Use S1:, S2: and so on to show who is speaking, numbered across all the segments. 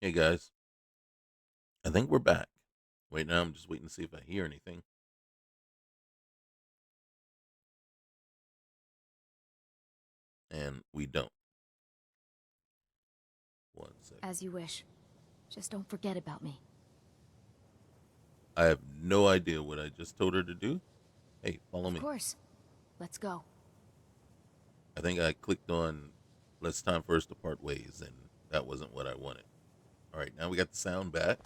S1: Hey guys, I think we're back. Wait, now I'm just waiting to see if I hear anything. And we don't. One second.
S2: As you wish. Just don't forget about me.
S1: I have no idea what I just told her to do. Hey, follow
S2: Of
S1: me.
S2: course. Let's go.
S1: I think I clicked on let's time for us to part ways, and that wasn't what I wanted. All right, now we got the sound back.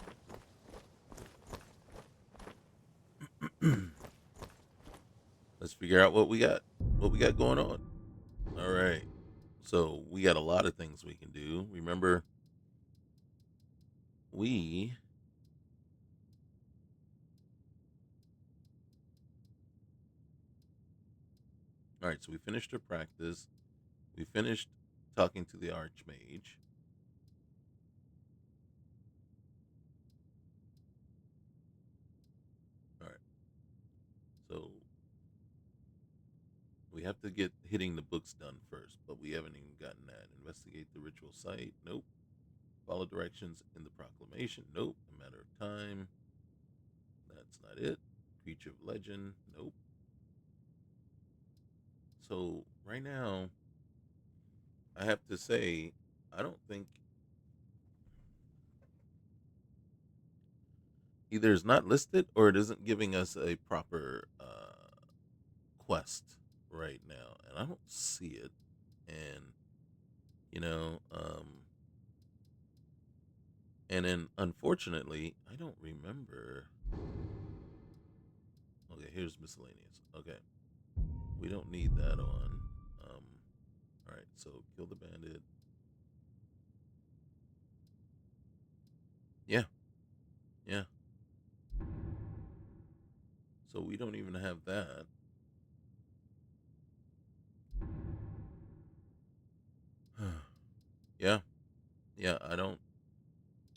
S1: Let's figure out what we got. What we got going on. All right. So we got a lot of things we can do. Remember, we all right, so we finished our practice. We finished talking to the Archmage. All right. So we have to get hitting the books done first, but we haven't even gotten that. Investigate the ritual site. Nope. Follow directions in the proclamation. Nope. A matter of time. That's not it. Creature of legend. Nope. So right now, I have to say, I don't think either it's not listed or it isn't giving us a proper quest right now, and I don't see it. And you know, and then unfortunately, I don't remember. Okay, here's miscellaneous. Okay, we don't need that on. All right, so kill the bandit. Yeah, yeah. So we don't even have that. Yeah, yeah. I don't.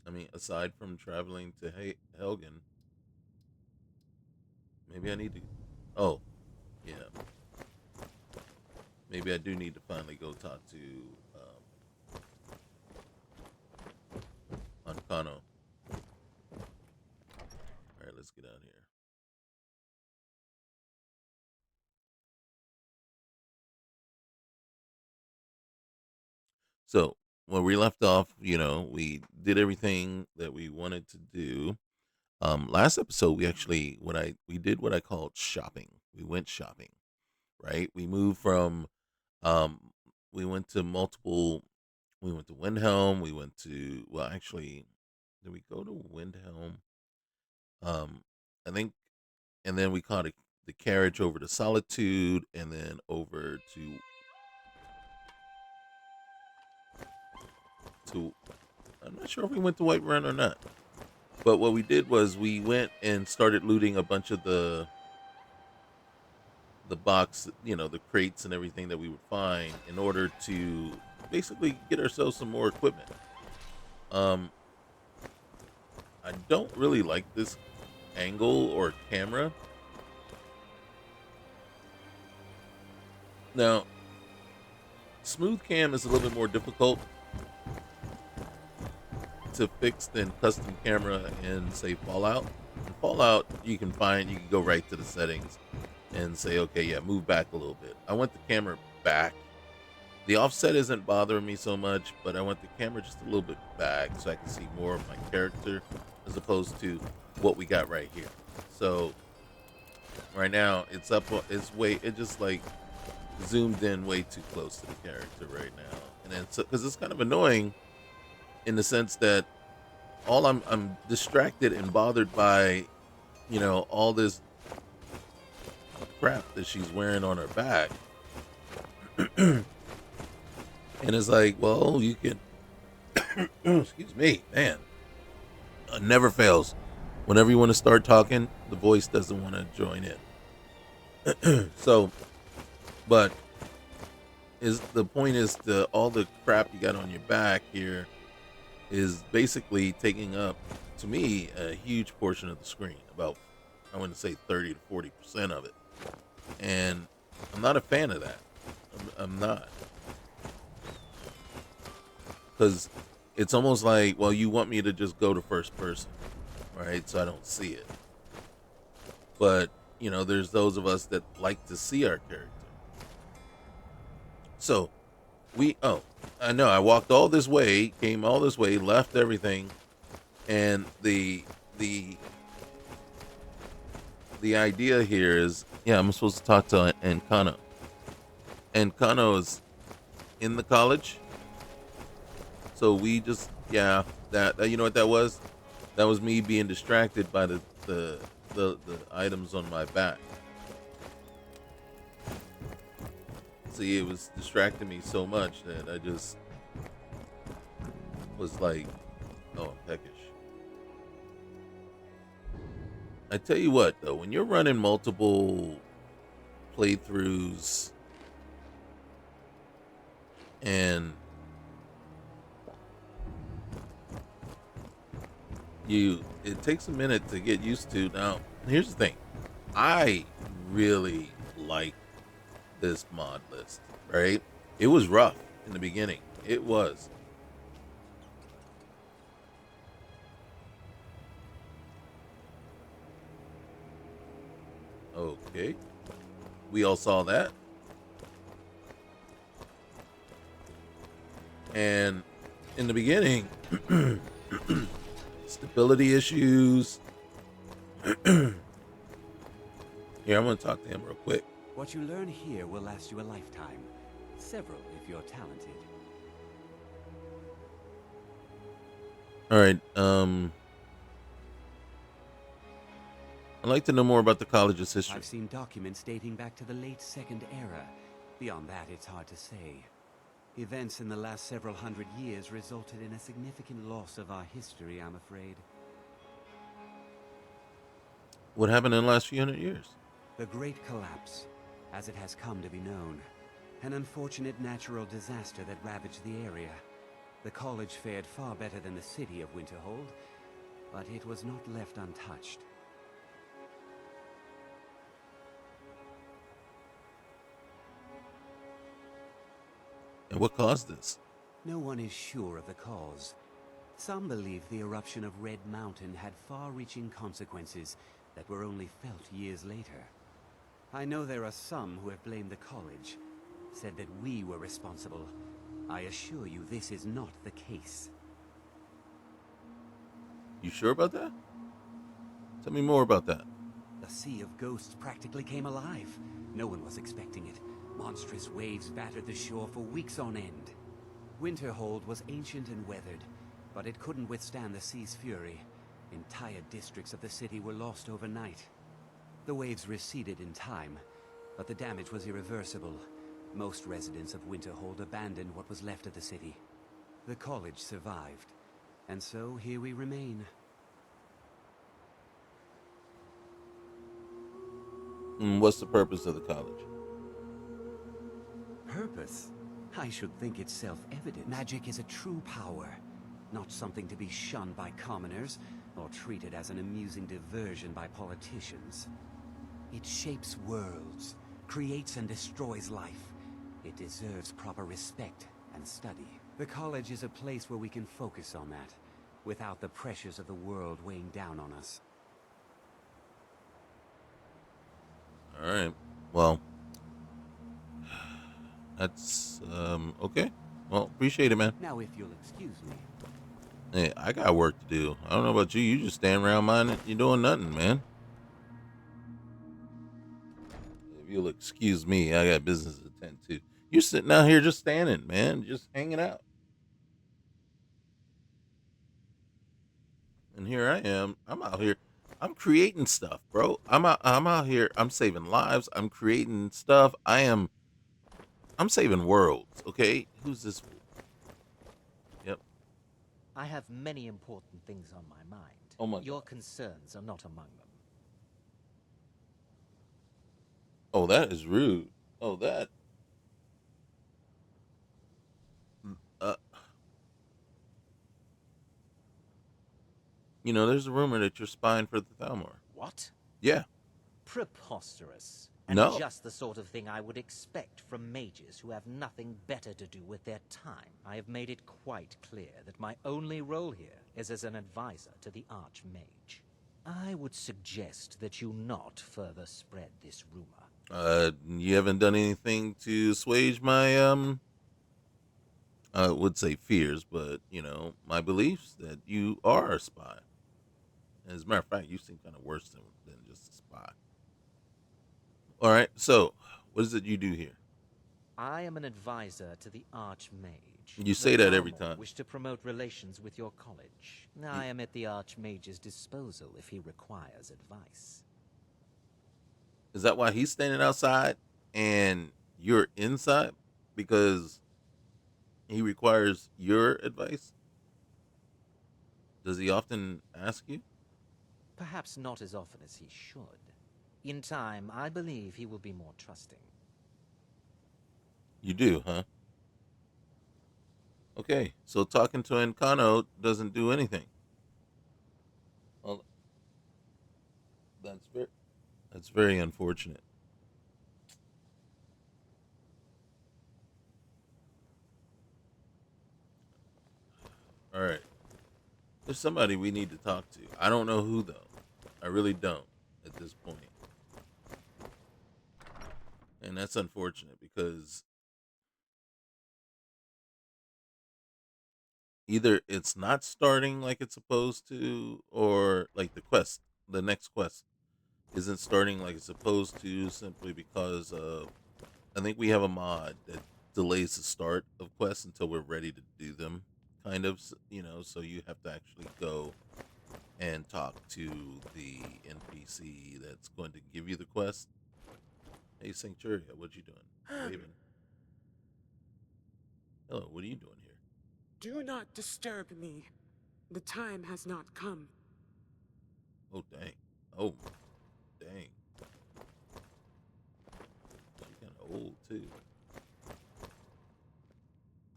S1: I mean, aside from traveling to Helgen, maybe I need to. Oh, yeah. Maybe I do need to finally go talk to Ancano. All right, let's get out of here. So when we left off, we did everything that we wanted to do. Last episode, we actually we did what I called shopping. We went shopping, right? We moved from um, we went to multiple. We went to Windhelm. We went to actually, did we go to Windhelm? I think, and then we caught the carriage over to Solitude, and then over to. I'm not sure if we went to Whiterun or not. But what we did was we went and started looting a bunch of the box, the crates and everything that we would find in order to basically get ourselves some more equipment. Um, I don't really like this angle or camera. Now, smooth cam is a little bit more difficult to fix than custom camera in say Fallout. In Fallout, you can go right to the settings and say, okay, yeah, move back a little bit. I want the camera back. The offset isn't bothering me so much, but I want the camera just a little bit back so I can see more of my character as opposed to what we got right here. So right now it just like zoomed in way too close to the character right now. And then so because it's kind of annoying in the sense that I'm distracted and bothered by, all this crap that she's wearing on her back. And it's like, well, you can excuse me, man. It never fails. Whenever you want to start talking, the voice doesn't want to join in. So, but is the point is the all the crap you got on your back here is basically taking up, to me, a huge portion of the screen. About, I want to say 30 to 40% of it, and I'm not a fan of that. I'm not, because It's almost like, well, you want me to just go to first person, right? So I don't see it. But, there's those of us that like to see our character. So I know I walked all this way, came all this way, left everything, and the the idea here is, yeah, I'm supposed to talk to Encano. Encano is in the college. So we just, yeah, that you know what that was? That was me being distracted by the items on my back. See, it was distracting me so much that I just was like, oh, I'm peckish. I tell you what, though, when you're running multiple playthroughs and it takes a minute to get used to. Now, here's the thing. I really like this mod list, right? It was rough in the beginning. It was. Okay. We all saw that. And in the beginning, stability issues. Here, I'm going to talk to him real quick.
S3: What you learn here will last you a lifetime. Several if you're talented.
S1: All right. I'd like to know more about the college's history.
S3: I've seen documents dating back to the late Second Era. Beyond that, it's hard to say. Events in the last several hundred years resulted in a significant loss of our history, I'm afraid.
S1: What happened in the last few hundred years?
S3: The Great Collapse, as it has come to be known. An unfortunate natural disaster that ravaged the area. The college fared far better than the city of Winterhold, but it was not left untouched.
S1: And what caused this?
S3: No one is sure of the cause. Some believe the eruption of Red Mountain had far-reaching consequences that were only felt years later. I know there are some who have blamed the college, said that we were responsible. I assure you this is not the case.
S1: You sure about that? Tell me more about that.
S3: The Sea of Ghosts practically came alive. No one was expecting it. Monstrous waves battered the shore for weeks on end. Winterhold was ancient and weathered, but it couldn't withstand the sea's fury. Entire districts of the city were lost overnight. The waves receded in time, but the damage was irreversible. Most residents of Winterhold abandoned what was left of the city. The college survived, and so here we remain.
S1: What's the purpose of the college?
S3: Purpose? I should think it's self-evident. Magic is a true power, not something to be shunned by commoners, or treated as an amusing diversion by politicians. It shapes worlds, creates and destroys life. It deserves proper respect and study. The college is a place where we can focus on that, without the pressures of the world weighing down on us.
S1: All right. Well, that's okay. Well, appreciate it, man.
S3: Now, if you'll excuse me.
S1: Hey, I got work to do. I don't know about you. You just stand around minding you're doing nothing, man. If you'll excuse me, I got business to attend to. You're sitting out here just standing, man, just hanging out. And here I am. I'm out here. I'm creating stuff, bro. I'm out here. I'm saving lives. I'm creating stuff. I'm saving worlds, okay? Who's this fool? Yep.
S4: I have many important things on my mind.
S1: Oh my
S4: Your
S1: God.
S4: concerns are not among them.
S1: Oh, that is rude. Oh, that. Uh, there's a rumor that you're spying for the Thalmor.
S4: What?
S1: Yeah.
S4: Preposterous. And
S1: No.
S4: just the sort of thing I would expect from mages who have nothing better to do with their time. I have made it quite clear that my only role here is as an advisor to the Archmage. I would suggest that you not further spread this rumor.
S1: You haven't done anything to assuage my I would say fears, but my beliefs that you are a spy. As a matter of fact, you seem kind of worse than just a spy. All right, so what is it you do here?
S4: I am an advisor to the Archmage.
S1: You say that every
S4: Balmor
S1: time.
S4: wish to promote relations with your college. I am at the Archmage's disposal if he requires advice.
S1: Is that why he's standing outside and you're inside? Because he requires your advice? Does he often ask you?
S4: Perhaps not as often as he should. In time, I believe he will be more trusting.
S1: You do, huh? Okay, so talking to Encano doesn't do anything. Well, that's very unfortunate. All right. There's somebody we need to talk to. I don't know who though. I really don't at this point. And that's unfortunate because either it's not starting like it's supposed to, or like the next quest isn't starting like it's supposed to simply because I think we have a mod that delays the start of quests until we're ready to do them, kind of, so you have to actually go and talk to the NPC that's going to give you the quest. Hey, Sancturia, what you doing? Waving. Hello, what are you doing here?
S5: Do not disturb me. The time has not come.
S1: Oh, dang. Oh, dang. She's kind of old, too.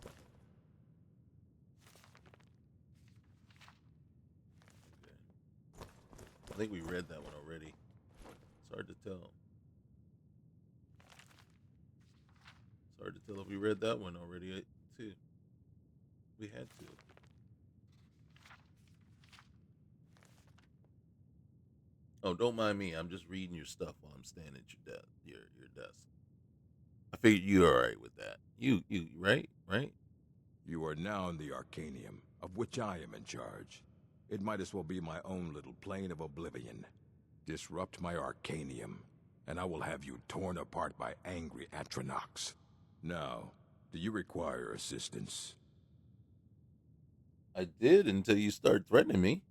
S1: Okay. I think we read that one already. It's hard to tell. It's hard to tell if we read that one already, too. We had to. Oh, don't mind me. I'm just reading your stuff while I'm standing at your desk. I figured you're all right with that. You right? Right?
S6: You are now in the Arcanium, of which I am in charge. It might as well be my own little plane of oblivion. Disrupt my Arcanium, and I will have you torn apart by angry Atronachs. Now, do you require assistance?
S1: I did until you start threatening me.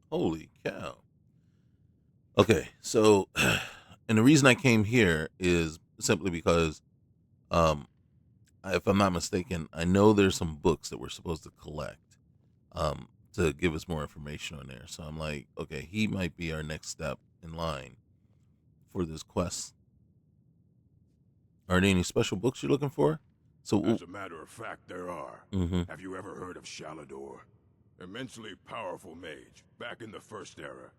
S1: Holy cow. Okay, so and the reason I came here is simply because if I'm not mistaken, I know there's some books that we're supposed to collect to give us more information on there. So I'm like, okay, he might be our next step in line for this quest. Are there any special books you're looking for? So,
S6: As a matter of fact, there are.
S1: mm-hmm.
S6: Have you ever heard of Shalador? Immensely powerful mage, back in the First Era.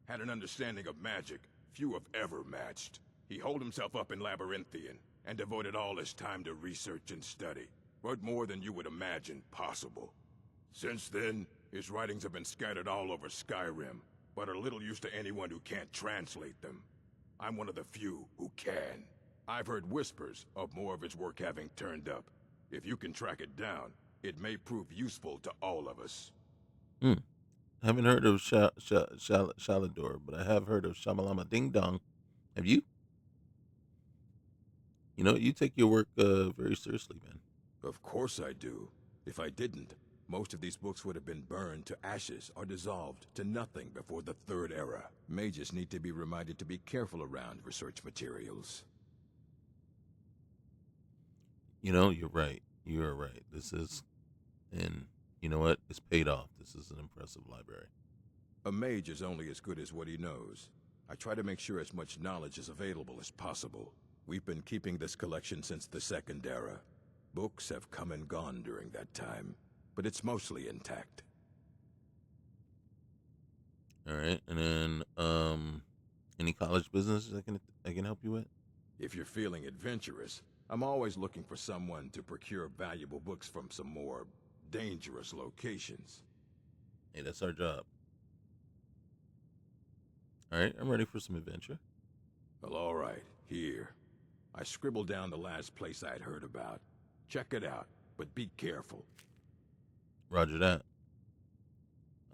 S6: Had an understanding of magic few have ever matched. He holed himself up in Labyrinthian, and devoted all his time to research and study, but more than you would imagine possible. Since then, his writings have been scattered all over Skyrim, but are little use to anyone who can't translate them. I'm one of the few who can. I've heard whispers of more of his work having turned up. If you can track it down, it may prove useful to all of us.
S1: I haven't heard of Shalador, but I have heard of Shamalama Ding Dong. Have you? You take your work very seriously, man.
S6: Of course I do. If I didn't, most of these books would have been burned to ashes or dissolved to nothing before the Third Era. Mages need to be reminded to be careful around research materials.
S1: You're right. You're right. And you know what? It's paid off. This is an impressive library.
S6: A mage is only as good as what he knows. I try to make sure as much knowledge is available as possible. We've been keeping this collection since the Second Era. Books have come and gone during that time, but it's mostly intact.
S1: All right, and then any college businesses I can help you with?
S6: If you're feeling adventurous, I'm always looking for someone to procure valuable books from some more dangerous locations.
S1: Hey, that's our job. All right, I'm ready for some adventure.
S6: Well, all right, here. I scribbled down the last place I'd heard about. Check it out, but be careful.
S1: Roger that.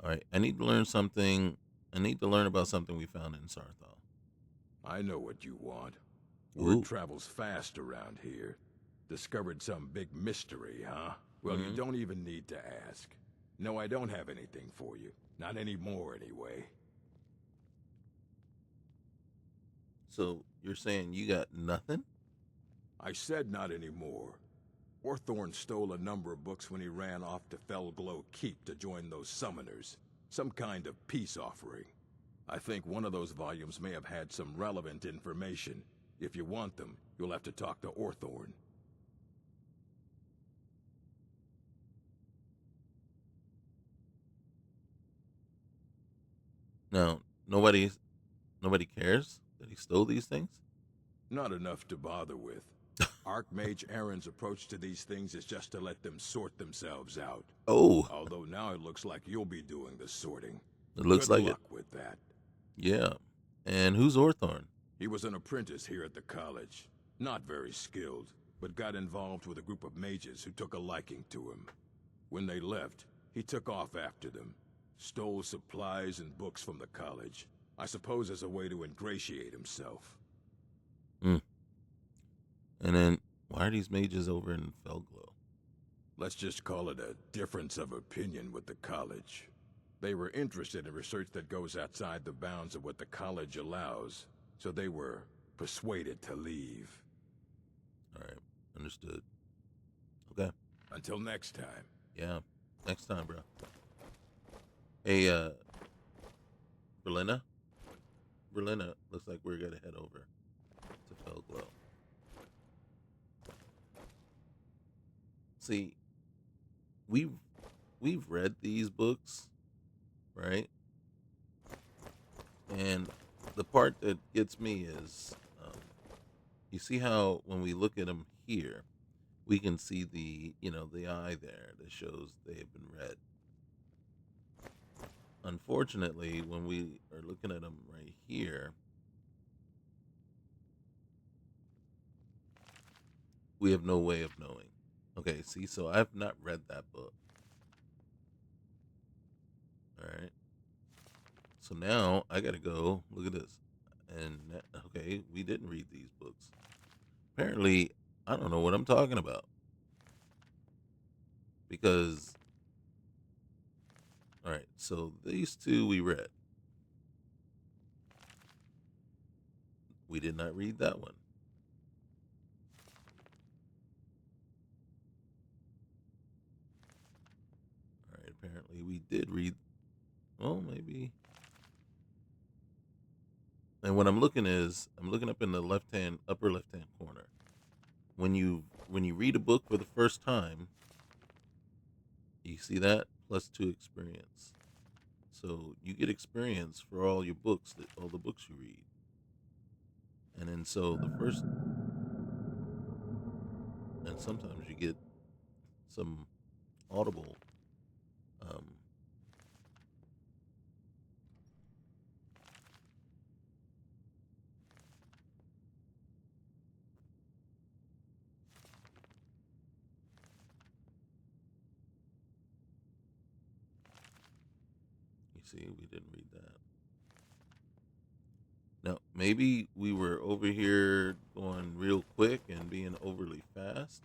S1: All right, I need to learn something. I need to learn about something we found in Sarthal.
S6: I know what you want.
S1: Ooh.
S6: Word travels fast around here. Discovered some big mystery, huh? Well, you don't even need to ask. No, I don't have anything for you. Not anymore, anyway.
S1: So you're saying you got nothing?
S6: I said not anymore. Orthorn stole a number of books when he ran off to Fellglow Keep to join those summoners. Some kind of peace offering. I think one of those volumes may have had some relevant information. If you want them, you'll have to talk to Orthorn.
S1: No, nobody cares that he stole these things?
S6: Not enough to bother with. Archmage Aaron's approach to these things is just to let them sort themselves out.
S1: Oh,
S6: Although now it looks like you'll be doing the sorting.
S1: it looks
S6: Good
S1: like
S6: luck with that.
S1: Yeah. And who's Orthorn?
S6: He was an apprentice here at the college. Not very skilled, but got involved with a group of mages who took a liking to him. When they left, he took off after them. Stole supplies and books from the college. I suppose as a way to ingratiate himself.
S1: Hmm. And then why are these mages over in Fellglow?
S6: Let's just call it a difference of opinion with the college. They were interested in research that goes outside the bounds of what the college allows, so they were persuaded to leave.
S1: All right, understood. Okay.
S6: Until next time.
S1: Yeah. Next time, bro. Hey, Berlina? Berlina, looks like we're gonna head over to Fellglow. See, we've read these books, right? And the part that gets me is, you see how when we look at them here, we can see the eye there that shows they have been read. Unfortunately, when we are looking at them right here, we have no way of knowing. Okay, see, so I've not read that book. All right. So now I gotta go look at this. And okay, we didn't read these books. Apparently, I don't know what I'm talking about. Because, all right, so these two we read. We did not read that one. All right, apparently we did read. Well, maybe. And what I'm looking up in the upper left hand corner. When you read a book for the first time, you see that +2 experience. So you get experience for all your books, all the books you read. And then and sometimes you get some audible. Um, you see, we didn't read that. Now, maybe we were over here going real quick and being overly fast.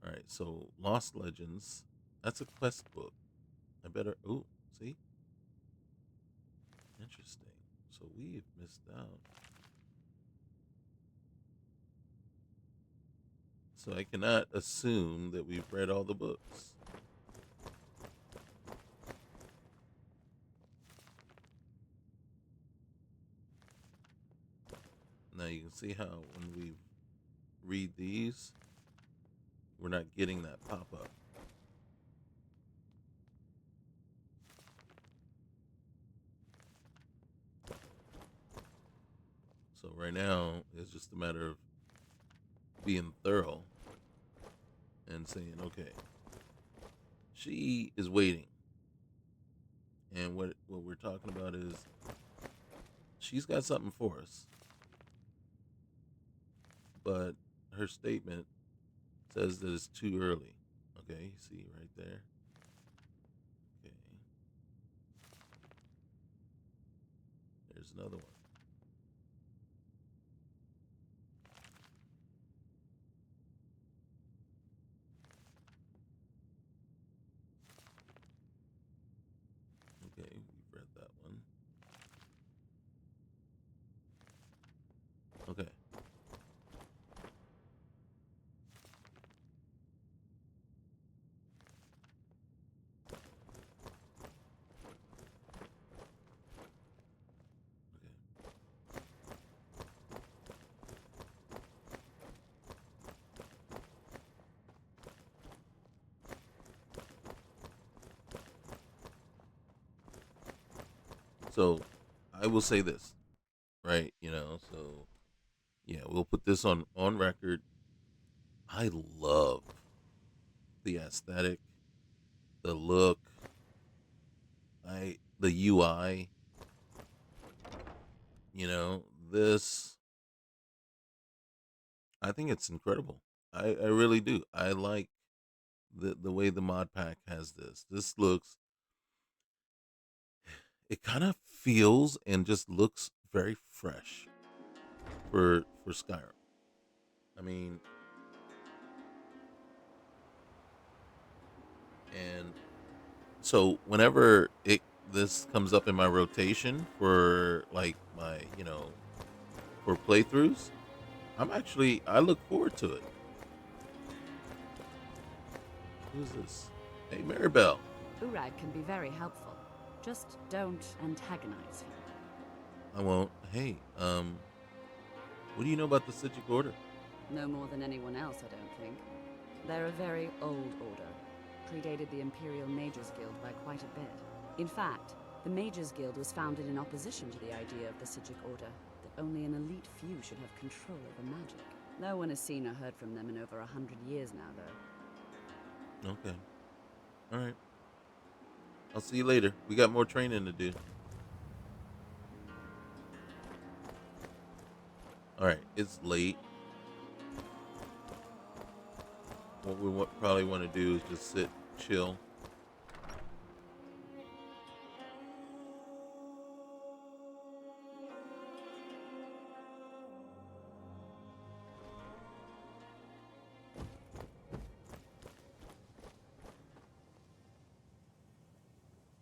S1: All right, so Lost Legends, that's a quest book. I better. Oh, see? Interesting. So we've missed out. So I cannot assume that we've read all the books. Now you can see how when we read these, we're not getting that pop-up. . So right now, it's just a matter of being thorough and saying, okay, she is waiting. And what we're talking about is she's got something for us. But her statement says that it's too early. Okay, see right there. Okay. There's another one. Okay, we've read that one. Okay. Okay. So I will say this, right? So yeah, we'll put this on record. I love the aesthetic, the look, the UI. This, I think it's incredible. I really do. I like the way the mod pack has this. This looks, it kind of feels and just looks very fresh for Skyrim. I mean, and so whenever this comes up in my rotation for like my for playthroughs, I look forward to it. Who's this? Hey, Maribel.
S7: Urag can be very helpful. Just don't antagonize him.
S1: I won't. Hey, what do you know about the Citric Order?
S7: No more than anyone else, I don't think. They're a very old order. Predated the Imperial Mages Guild by quite a bit. In fact, the Mages Guild was founded in opposition to the idea of the Citric Order, that only an elite few should have control over magic. No one has seen or heard from them in over 100 years now, though.
S1: Okay. All right. I'll see you later. We got more training to do. All right. It's late. What we probably want to do is just sit, chill.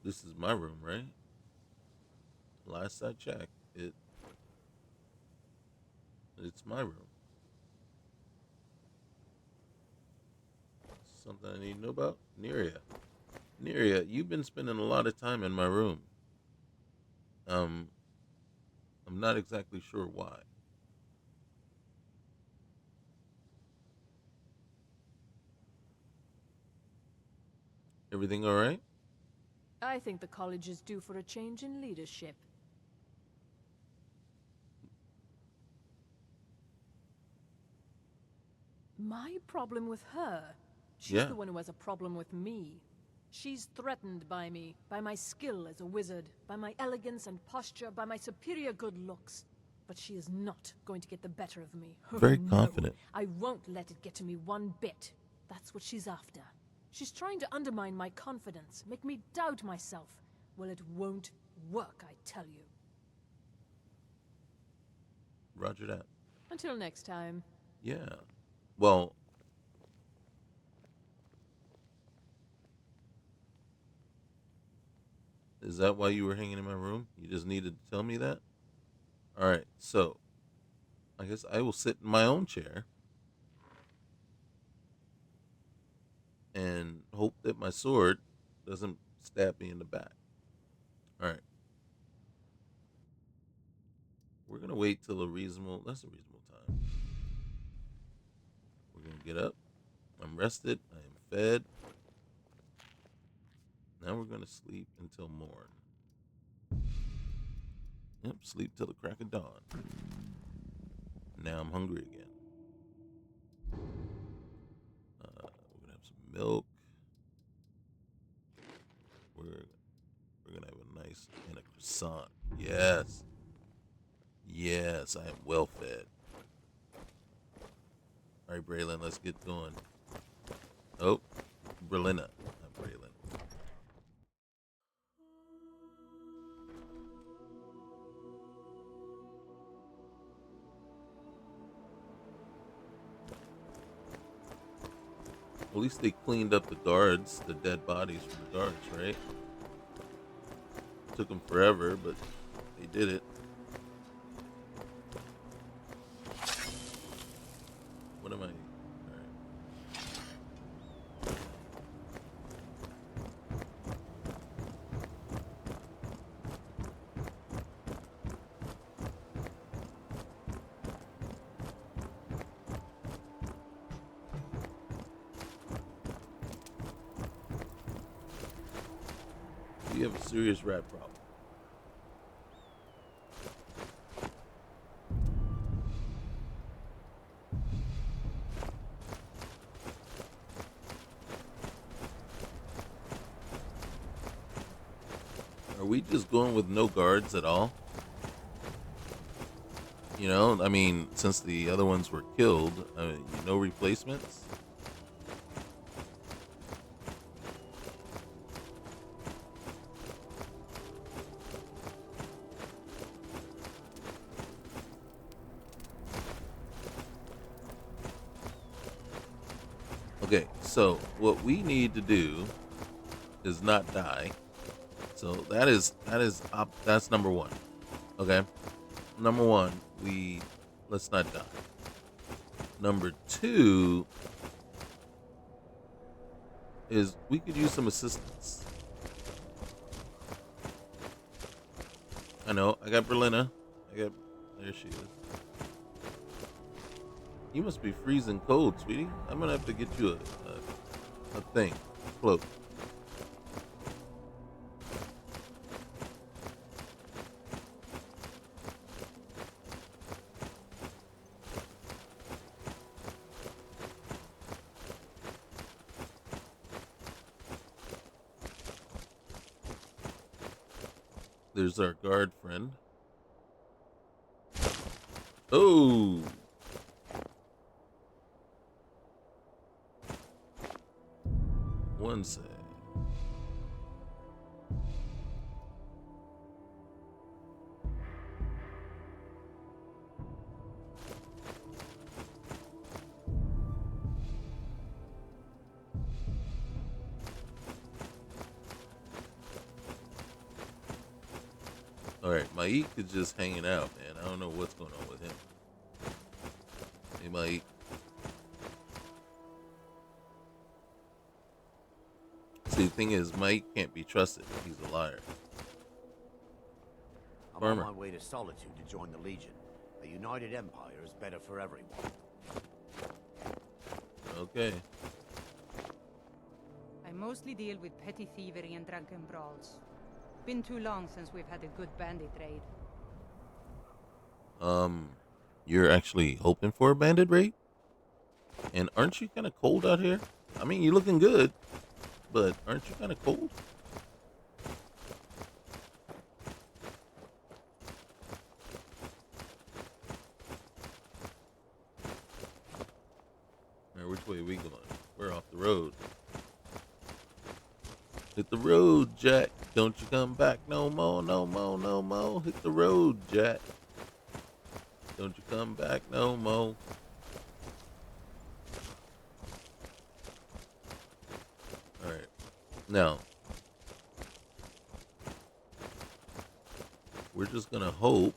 S1: This is my room, right? Last I checked, it's my room. Something I need to know about? Neria. Neria, you've been spending a lot of time in my room. I'm not exactly sure why. Everything all right?
S8: I think the college is due for a change in leadership. My problem with her? She's
S1: Yeah.
S8: the one who has a problem with me. She's threatened by me, by my skill as a wizard, by my elegance and posture, by my superior good looks. But she is not going to get the better of me.
S1: Very
S8: No,
S1: confident.
S8: I won't let it get to me one bit. That's what she's after. She's trying to undermine my confidence, make me doubt myself. Well, it won't work, I tell you.
S1: Roger that.
S8: Until next time.
S1: Yeah. Well, is that why you were hanging in my room? You just needed to tell me that? All right. So, I guess I will sit in my own chair and hope that my sword doesn't stab me in the back. All right. We're going to wait till that's a reasonable time. We're going to get up. I'm rested. I am fed. Now we're going to sleep until morn. Yep, sleep till the crack of dawn. Now I'm hungry again. We're gonna have some milk. We're gonna have a nice and a croissant. Yes. Yes, I am well fed. All right, Braylon, let's get going. Oh, Berlina, not Braylon. At least they cleaned up the guards, the dead bodies from the guards, right? Took them forever, but they did it. What am I? All right. We have a serious rat problem. Are we just going with no guards at all? You know, I mean, since the other ones were killed, no replacements? Okay, so what we need to do is not die. So that's number one. Okay, number one, let's not die. Number two is we could use some assistance. I know, I got Berlina. There she is. You must be freezing cold, sweetie. I'm gonna have to get you a thing, cloak. There's our guard friend. Oh! One sec. Alright, Mike is just hanging out, man. I don't know what's going on with him. Hey, Mike. See, the thing is, Mike can't be trusted. He's a liar.
S9: I'm
S1: Farmer.
S9: on my way to Solitude to join the Legion. A united empire is better for everyone.
S1: Okay.
S10: I mostly deal with petty thievery and drunken brawls. Been too long since we've had a good bandit raid.
S1: You're actually hoping for a bandit raid? And aren't you kind of cold out here? I mean, you're looking good, but aren't you kind of cold? Now, which way are we going? We're off the road. Hit the road, Jack. Don't you come back no more, no more, no more. Hit the road, Jack. Don't you come back no more. Alright. Now, we're just going to hope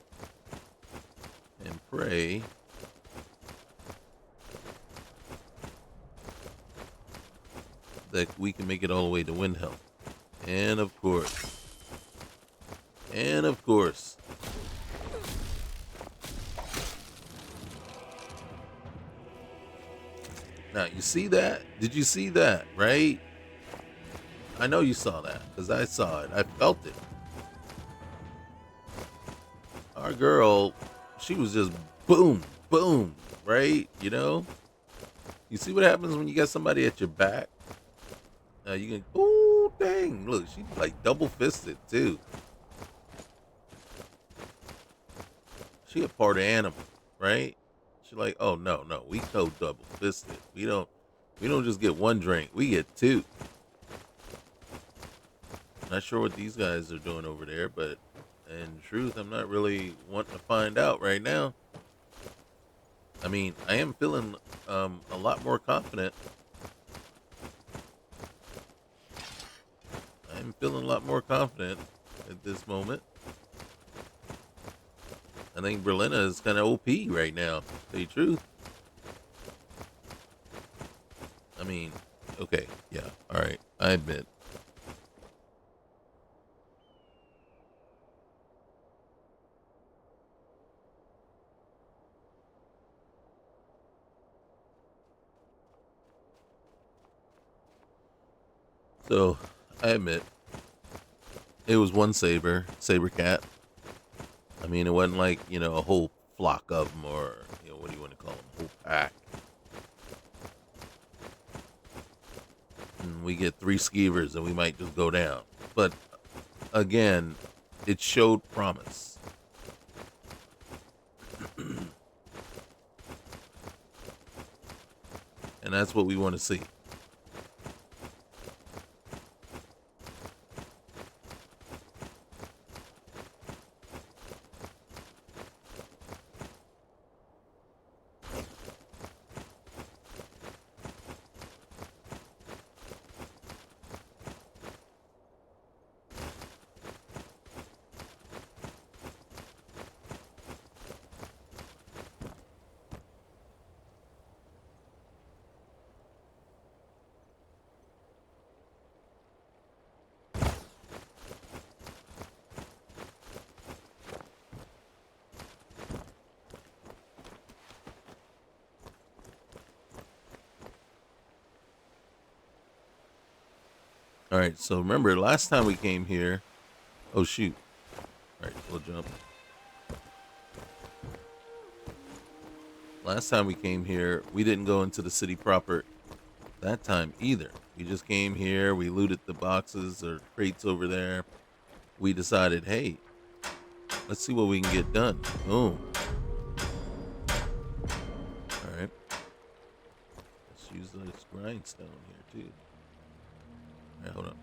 S1: and pray that we can make it all the way to Windhelm. And of course, now you see that? Did you see that, right? I know you saw that, because I saw it. I felt it. Our girl, she was just boom, boom, right? You know? You see what happens when you got somebody at your back? You can, oh, dang, look, she's like double fisted too. She a part of animal, right? She like, oh no, we go double fisted. We don't just get one drink, we get two. Not sure what these guys are doing over there, but in truth, I'm not really wanting to find out right now. I mean, I am feeling a lot more confident. I'm feeling a lot more confident at this moment. I think Berlina is kind of OP right now, to tell you the truth. I mean, okay, yeah, alright, I admit. So, I admit, it was one saber cat. I mean, it wasn't like, you know, a whole flock of them, or, you know, what do you want to call them, a whole pack. And we get 3 skeevers and we might just go down. But, again, it showed promise. And that's what we want to see. All right, so remember last time we came here. Oh shoot! All right, we'll jump. Last time we came here, we didn't go into the city proper that time either. We just came here. We looted the boxes or crates over there. We decided, hey, let's see what we can get done. Boom. All right. Let's use this grindstone here too. All right, hold on.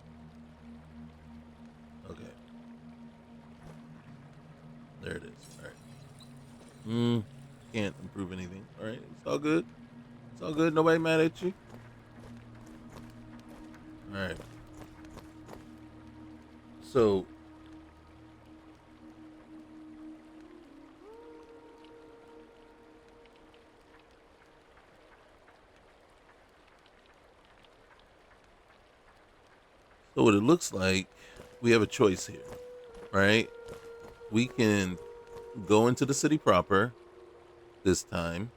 S1: Okay. There it is. All right. Can't improve anything. All right. It's all good. It's all good. Nobody mad at you. All right. So what it looks like, we have a choice here, right? We can go into the city proper this time,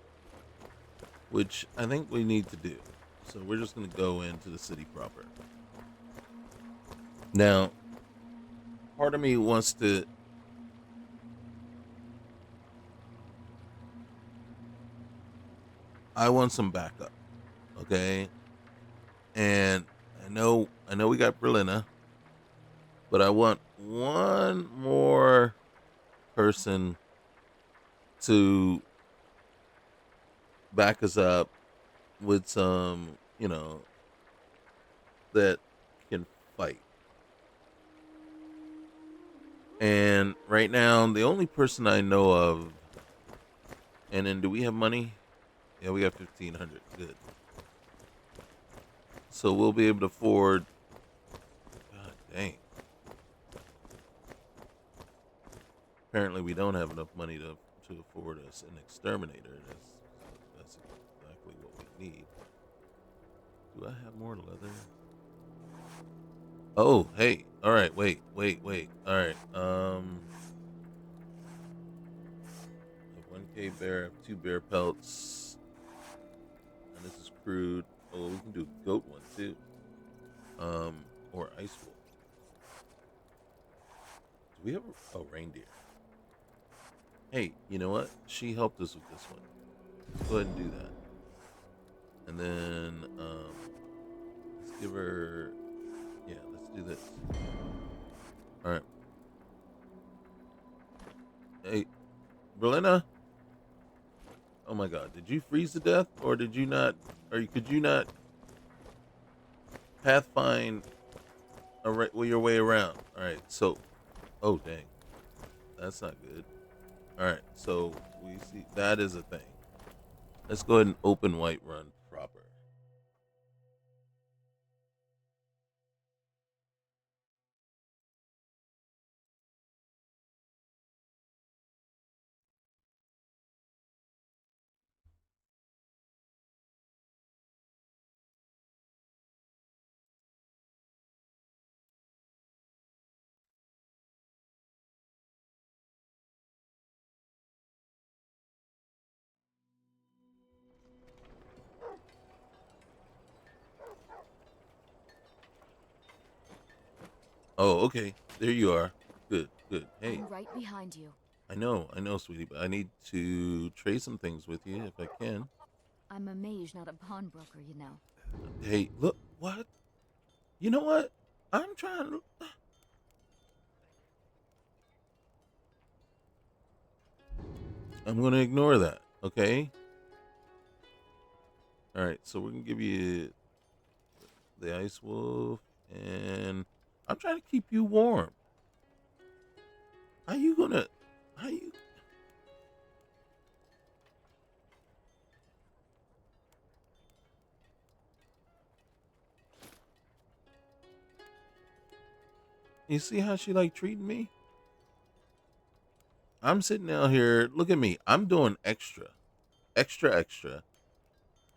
S1: which I think we need to do. So we're just going to go into the city proper. Now, part of me wants to... I want some backup, okay? And I know we got Berlina, but I want one more person to back us up with some, you know, that can fight. And right now, the only person I know of, and then do we have money? Yeah, we got 1,500. Good. So we'll be able to afford. God dang. Apparently, we don't have enough money to afford us an exterminator. That's exactly what we need. Do I have more leather? Oh, hey. All right. Wait. All right. I have 1K bear. I have 2 bear pelts. And this is crude. Oh, we can do goat one too. Or ice wolf. Do we have a reindeer? Hey, you know what? She helped us with this one. Let's go ahead and do that. And then let's give her. Yeah, let's do this. All right. Hey, Berlina. Oh my God! Did you freeze to death, or did you not? Or could you not pathfind your way around? All right. So, oh dang, that's not good. All right. So we see that is a thing. Let's go ahead and open Whiterun proper. Oh, okay. There you are. Good, good. Hey,
S2: I'm right behind you.
S1: I know, sweetie, but I need to trade some things with you if I can.
S2: I'm a mage, not a pawnbroker, you know.
S1: Hey, look, what? You know what? I'm trying to. I'm going to ignore that, okay? All right, so we're going to give you the Ice Wolf, and I'm trying to keep you warm. How you going to. How you. You see how she like treating me? I'm sitting out here. Look at me. I'm doing extra, extra, extra.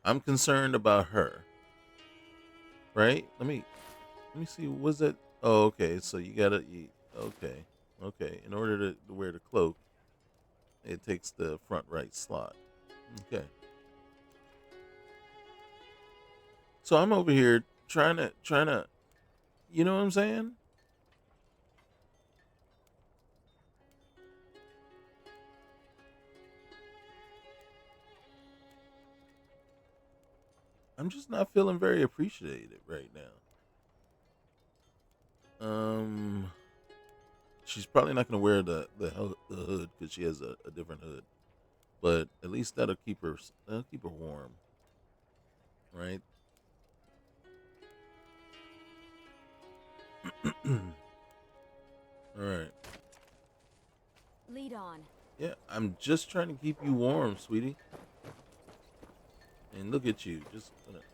S1: I'm concerned about her, right? Let me see. Was that? Oh, okay. So you gotta. Okay, okay. In order to wear the cloak, it takes the front right slot. Okay. So I'm over here trying to. You know what I'm saying? I'm just not feeling very appreciated right now. She's probably not gonna wear the hood because she has a different hood. But at least that'll keep her warm, right? All right.
S2: Lead on.
S1: Yeah, I'm just trying to keep you warm, sweetie. And look at you, just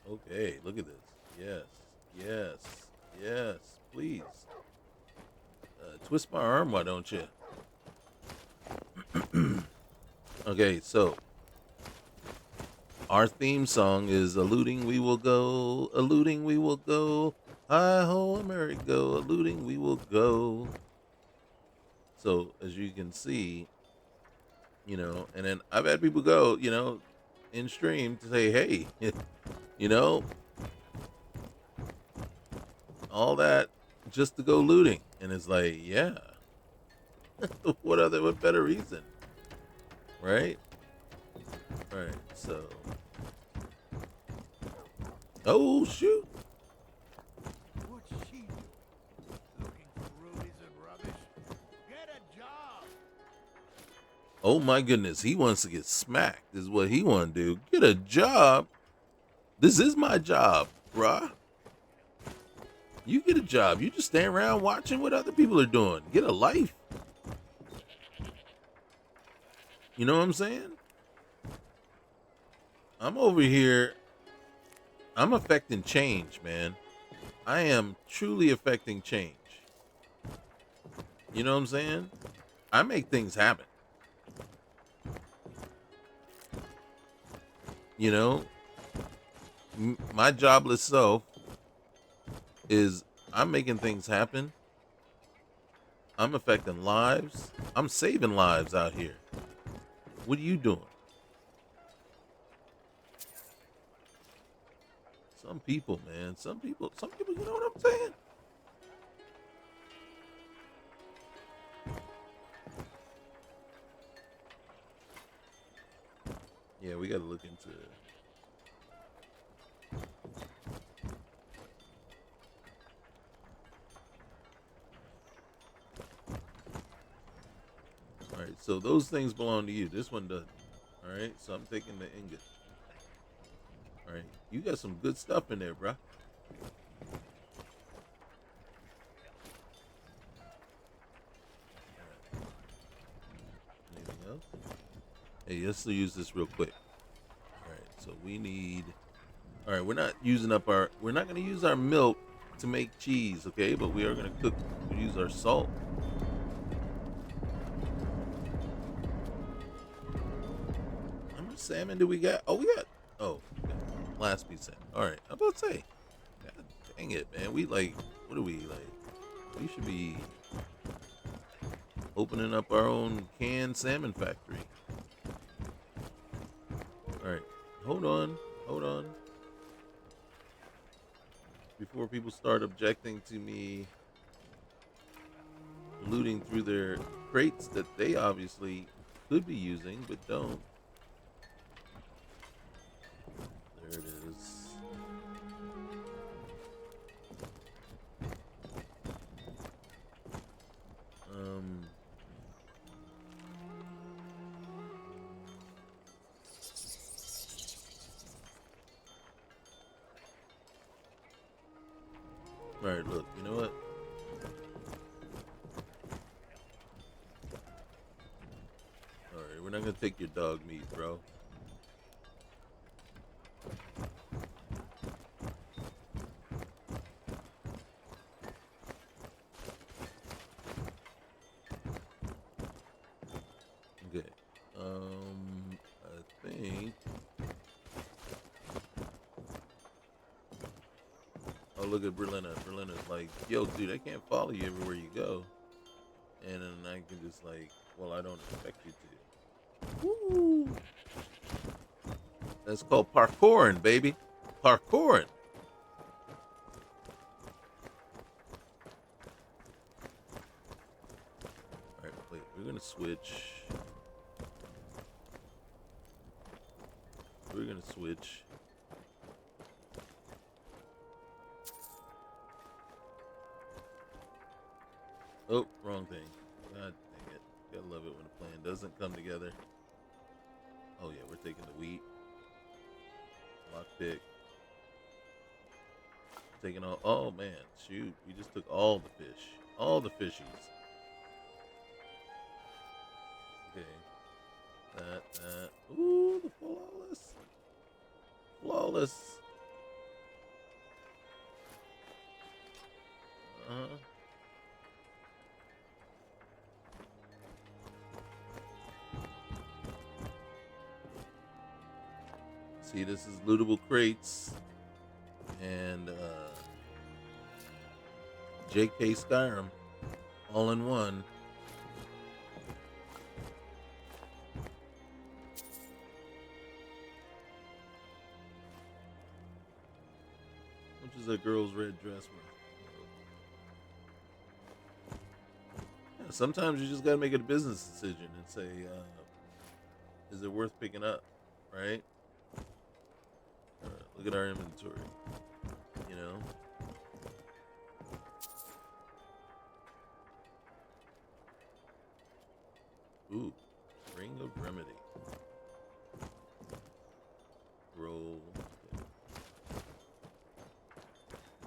S1: okay. Look at this. Yes, yes, yes. Please, twist my arm, why don't you? Okay, so our theme song is "Eluding We Will Go, Eluding We Will Go, Hi ho America, eluding we will go." So as you can see, and then I've had people go, in stream to say, hey, you know, all that just to go looting. And it's like, yeah, what better reason? Right? All right. So, oh, shoot.
S9: What's she doing? Looking for rubies and rubbish? Get a job!
S1: Oh my goodness. He wants to get smacked is what he want to do. Get a job. This is my job, bruh. You get a job. You just stand around watching what other people are doing. Get a life. You know what I'm saying? I'm over here. I'm affecting change, man. I am truly affecting change. You know what I'm saying? I make things happen. You know, my jobless self is I'm making things happen. I'm affecting lives. I'm saving lives out here. What are you doing? Some people, man. Some people, you know what I'm saying? Yeah, we got a look into. All right, so those things belong to you. This one doesn't. All right, so I'm taking the ingot. All right, you got some good stuff in there, bruh. Anything else? Hey, let's use this real quick. All right, so we need. All right, we're not using up our. We're not going to use our milk to make cheese, okay? But we are going to cook. We use our salt. How much salmon do we got? Oh, we got. Oh, okay. Last piece salmon. All right, I'm about to say. God dang it, man. We like. What are we like? We should be opening up our own canned salmon factory. All right, hold on. Before people start objecting to me looting through their crates that they obviously could be using but don't. There it is. All right, look, you know what? All right, we're not gonna take your dog meat, bro. Okay. I think. Oh, look at Berlina. Berlina's like, yo, dude, I can't follow you everywhere you go. And then I can just like, well, I don't expect you to. Woo! That's called parkouring, baby. Parkouring. All right, wait, we're gonna switch. We're gonna switch. Oh, wrong thing. God dang it. Gotta love it when a plan doesn't come together. Oh yeah, we're taking the wheat. Lockpick. Taking all. Oh man, shoot. We just took all the fish. All the fishies. Okay. That. Ooh, the flawless. Flawless. Uh-huh. See, this is lootable crates and JK Skyrim all in one. Which is a girl's red dress. Yeah, sometimes you just gotta make a business decision and say, is it worth picking up, right? Look at our inventory, you know? Ooh, Ring of Remedy. Roll.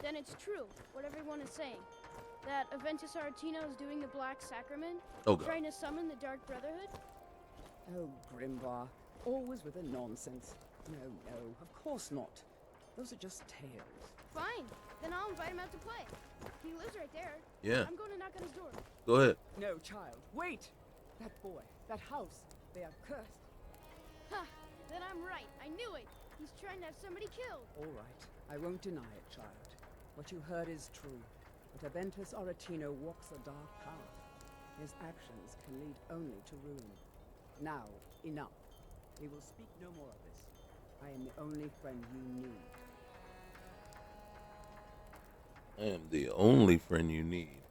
S11: Then it's true, what everyone is saying. That Aventus Aretino is doing the Black Sacrament?
S1: Oh, God.
S11: Trying to summon the Dark Brotherhood?
S12: Oh, Grimvar. Always with the nonsense. No, of course not. Those are just tales.
S11: Fine, then I'll invite him out to play. He lives right there.
S1: Yeah.
S11: I'm going to knock on his door.
S1: Go ahead.
S12: No, child, wait! That boy, that house, they are cursed.
S11: Ha! Then I'm right. I knew it. He's trying to have somebody killed.
S12: All right, I won't deny it, child. What you heard is true. But Aventus Aretino walks a dark path. His actions can lead only to ruin. Now, enough. We will speak no more of this. I am the only friend you need.
S1: I am the only friend you need.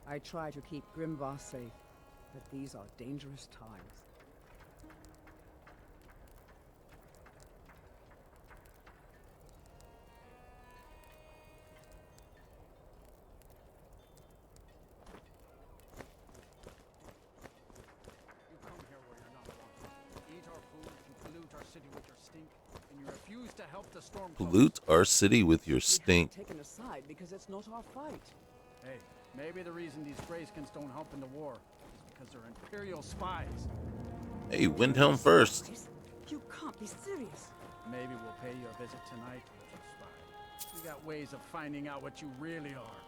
S12: I try to keep Grimvar safe, but these are dangerous times.
S9: our city with your stink, and you refuse to help the storm.
S1: Pollute our city with your stink.
S12: We haven't taken a side because it's not our fight.
S9: Hey, maybe the reason these Grayskins don't help in the war is because they're Imperial spies.
S1: Hey, Windhelm first.
S12: You can't be serious.
S9: Maybe we'll pay you a visit tonight, Agent Spy. We got ways of finding out what you really are.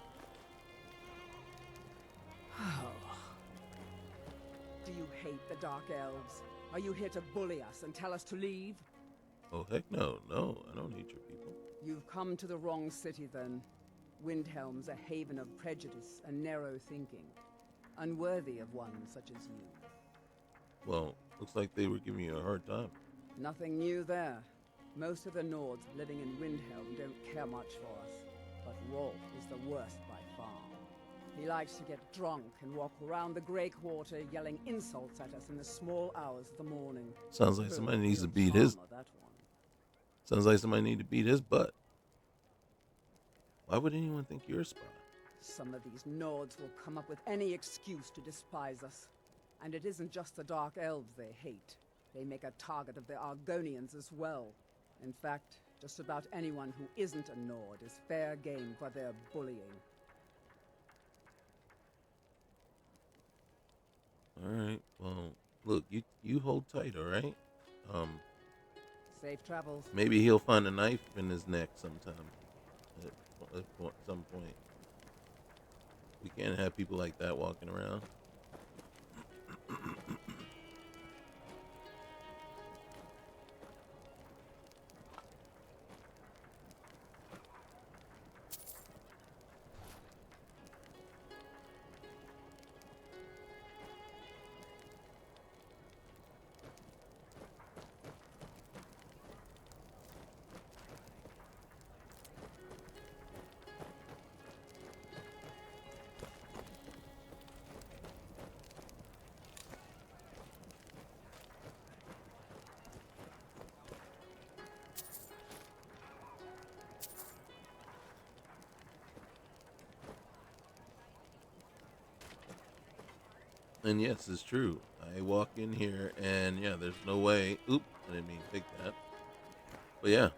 S12: Do you hate the Dark Elves? Are you here to bully us and tell us to leave?
S1: Oh, heck no. No, I don't hate your people.
S12: You've come to the wrong city, then. Windhelm's a haven of prejudice and narrow thinking. Unworthy of one such as you.
S1: Well, looks like they were giving you a hard time.
S12: Nothing new there. Most of the Nords living in Windhelm don't care much for us. But Rolf is the worst by far. He likes to get drunk and walk around the Grey Quarter yelling insults at us in the small hours of the morning.
S1: Sounds like somebody needs to beat his... Sounds like somebody need to beat his butt. Why would anyone think you're a spy?
S12: Some of these Nords will come up with any excuse to despise us. And it isn't just the Dark Elves they hate. They make a target of the Argonians as well. In fact, just about anyone who isn't a Nord is fair game for their bullying.
S1: Alright, well, look, you hold tight, alright?
S12: Safe travels.
S1: Maybe he'll find a knife in his neck sometime. At some point. We can't have people like that walking around. And yes, it's true. I walk in here and yeah, there's no way. Oop, I didn't mean to pick that. But yeah.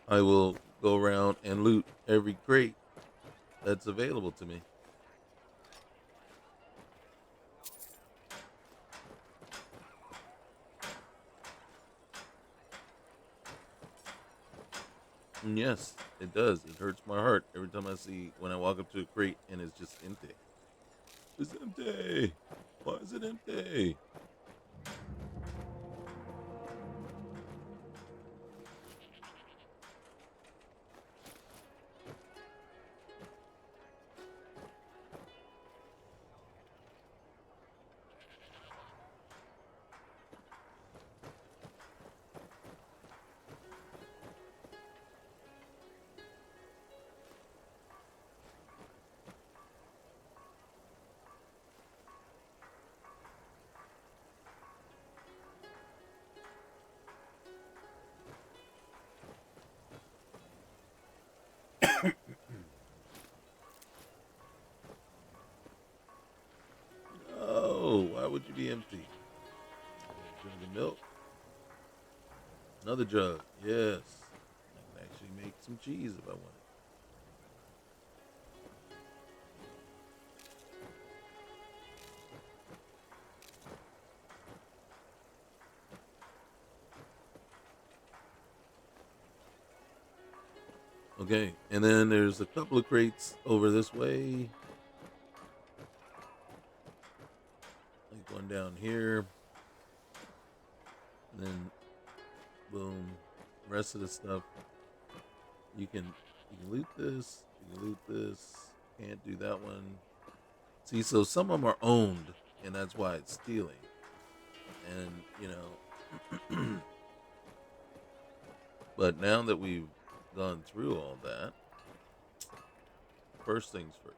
S1: I will go around and loot every crate that's available to me. And yes, it does. It hurts my heart every time I see when I walk up to a crate and it's just empty. It's empty. Why is it empty? Oh, why would you be empty? Jug of milk. Another jug. Yes. I can actually make some cheese if I want it. Okay, and then there's a couple of crates over this way. Like one down here. And then boom. Rest of the stuff. You can loot this. You can loot this. Can't do that one. See, so some of them are owned, and that's why it's stealing. And, you know. But now that we've gone through all that, first things first.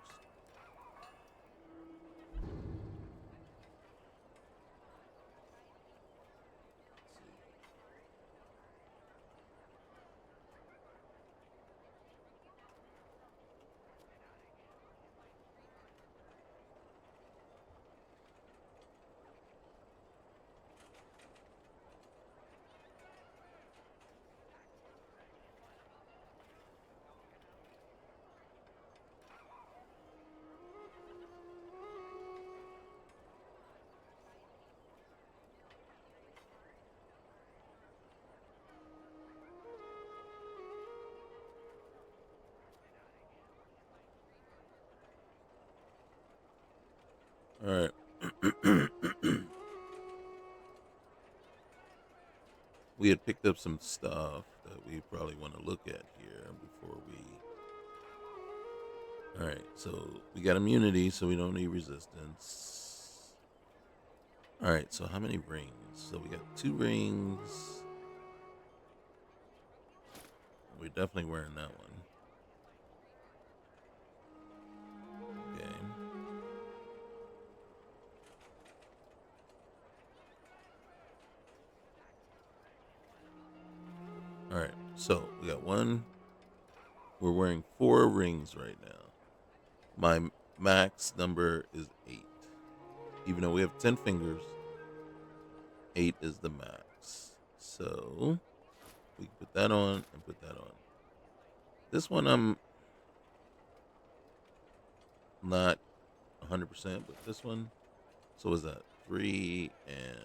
S1: All right. We had picked up some stuff that we probably want to look at here before we. All right, so we got immunity, so we don't need resistance. All right, so how many rings? So we got 2 rings. We're definitely wearing that one. Okay. All right, so we got 1. We're wearing 4 rings right now. My max number is 8. Even though we have 10 fingers, 8 is the max. So we can put that on and put that on. This one I'm not 100%, but this one. So is that 3 and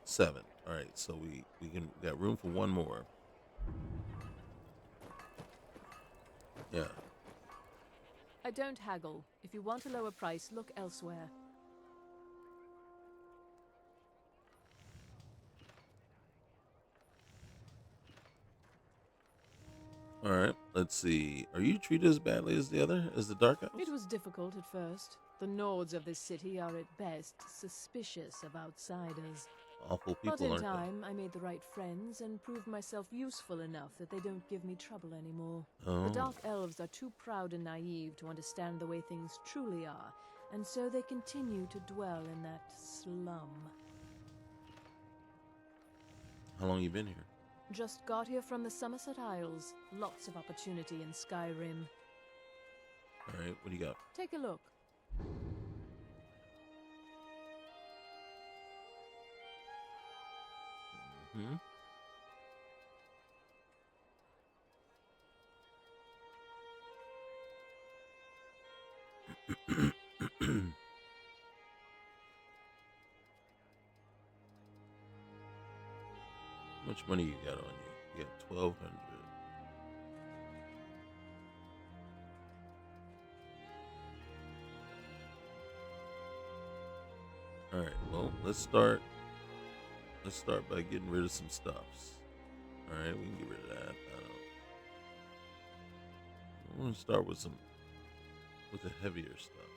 S1: 7? All right, so we got room for 1 more. Yeah.
S8: I don't haggle. If you want a lower price, look elsewhere.
S1: All right, let's see. Are you treated as badly as the other, as the Dark Elves?
S8: It was difficult at first. The Nords of this city are at best suspicious of outsiders.
S1: Awful people,
S8: But in
S1: aren't
S8: time, I made the right friends and proved myself useful enough that they don't give me trouble anymore.
S1: Oh.
S8: The Dark Elves are too proud and naive to understand the way things truly are, and so they continue to dwell in that slum.
S1: How long you been here?
S8: Just got here from the Somerset Isles. Lots of opportunity in Skyrim.
S1: All right, what do you got?
S8: Take a look.
S1: Hmm. How much money you got on you? You got 1,200. All right. Well, let's start. Let's start by getting rid of some stuffs. All right, we can get rid of that. I want to start with the heavier stuff.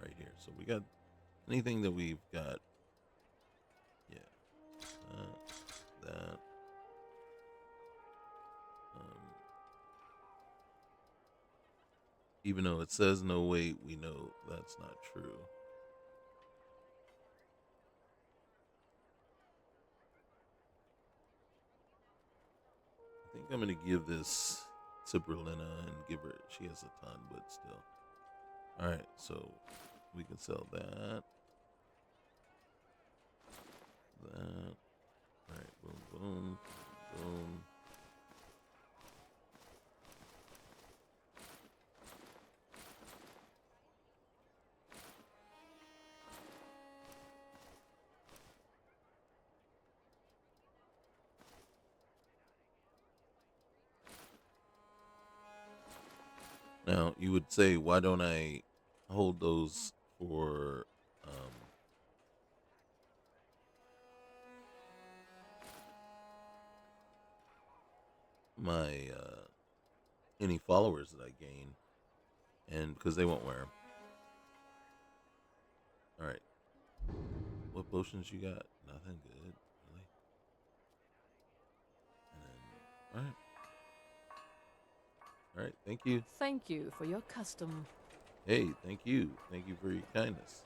S1: Right here. So we got anything that we've got. Yeah. That. Even though it says no weight, we know that's not true. I think I'm going to give this to Berlina and give her, she has a ton, but still. All right, so we can sell that. That. All right, boom, boom, boom. Now, you would say, why don't I hold those for my any followers that I gain, and because they won't wear them. All right, what potions you got? Nothing good, really. And then, all right, thank you.
S8: Thank you for your custom.
S1: Hey, thank you for your kindness.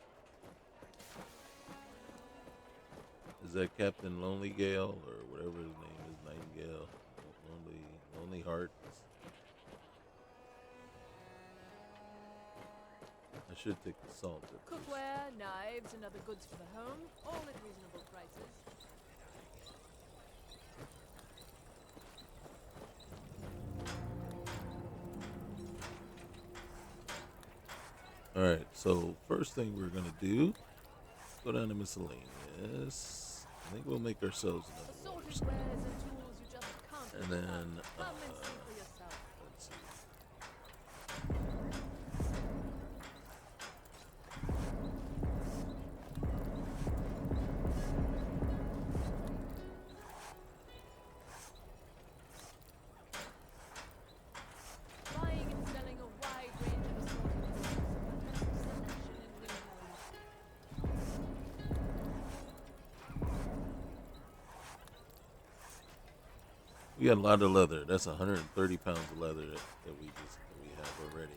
S1: Is that Captain Lonely Gale or whatever his name is? Nightingale, Lonely Heart. I should take the salt.
S8: Cookware, knives, and other goods for the home, all at reasonable prices.
S1: All right, so first thing we're gonna do, go down to miscellaneous. I think we'll make ourselves another water
S8: Assorted
S1: skin.
S8: wares and tools you
S1: And then,
S8: Come and see for yourself.
S1: let's see.
S8: Buying and selling a wide range of assorted goods. Selection in Windhelm.
S1: We got a lot of leather. That's 130 pounds of leather that we have already.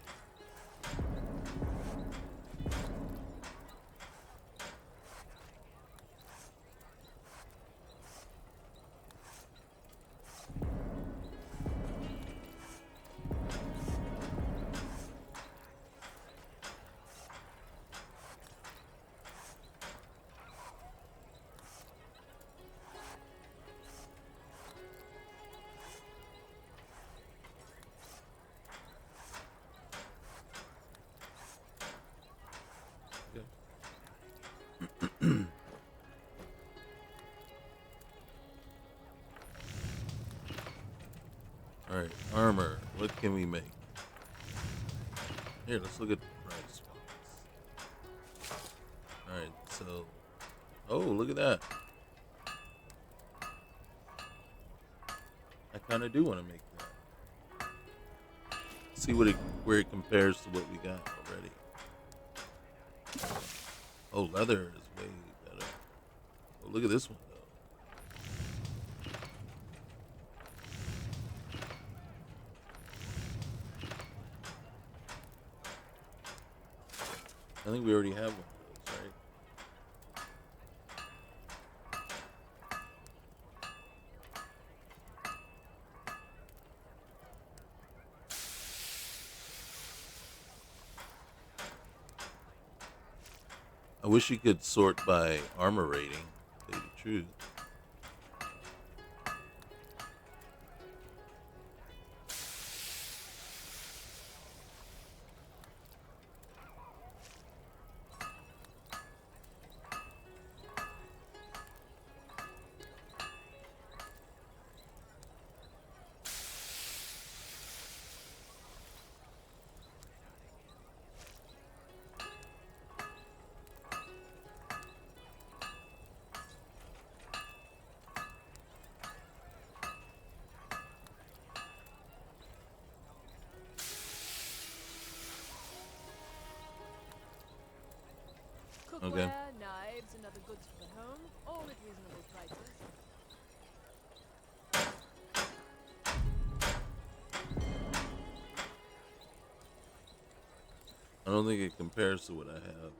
S1: All right, armor. What can we make? Here, let's look at the price ones. All right, so, oh, look at that. I kind of do want to make that. See where it compares to what we got already. Oh, leather is way better. Oh, look at this one though. I think we already have one of those, right? I wish you could sort by armor rating, to tell you the truth.
S8: Cookware, knives, and other goods for the home, all at reasonable prices.
S1: I don't think it compares to what I have,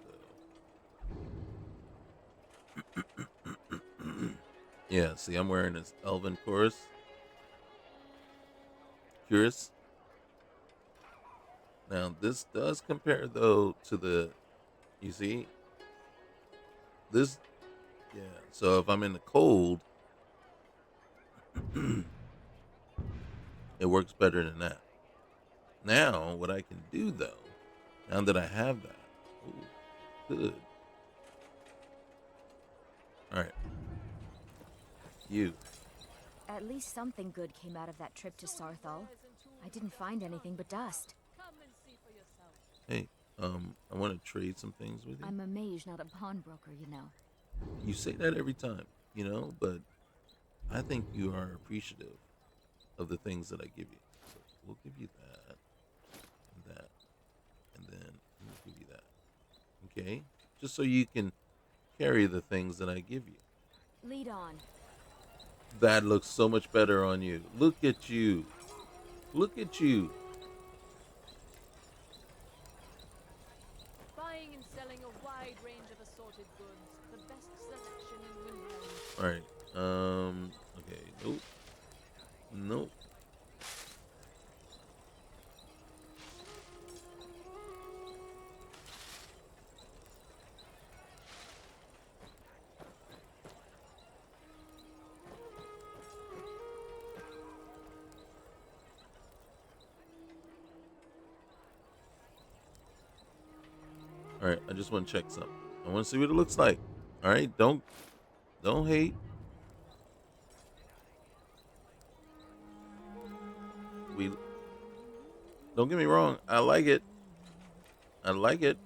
S1: though. Yeah, see, I'm wearing this Elven Cuirass. Now, this does compare, though, to the, you see, this, yeah, so if I'm in the cold, it works better than that. Now, what I can do, though, now that I have that, ooh, good. All right. You.
S2: At least something good came out of that trip to Sarthal. I didn't find anything but dust.
S8: Come and see for yourself.
S1: Hey, I want to trade some things with you.
S2: I'm a mage, not a pawnbroker, you know.
S1: You say that every time, you know, but I think you are appreciative of the things that I give you. So we'll give you that, and then we'll give you that. Okay? Just so you can carry the things that I give you.
S2: Lead on.
S1: That looks so much better on you. Look at you. Look at you.
S8: Buying and selling a wide range of assorted goods. The best selection in Windhelm.
S1: All right. Okay. Nope. Nope. All right, I just want to check something. I want to see what it looks like. All right, don't hate. we don't get me wrong, I like it. I like it.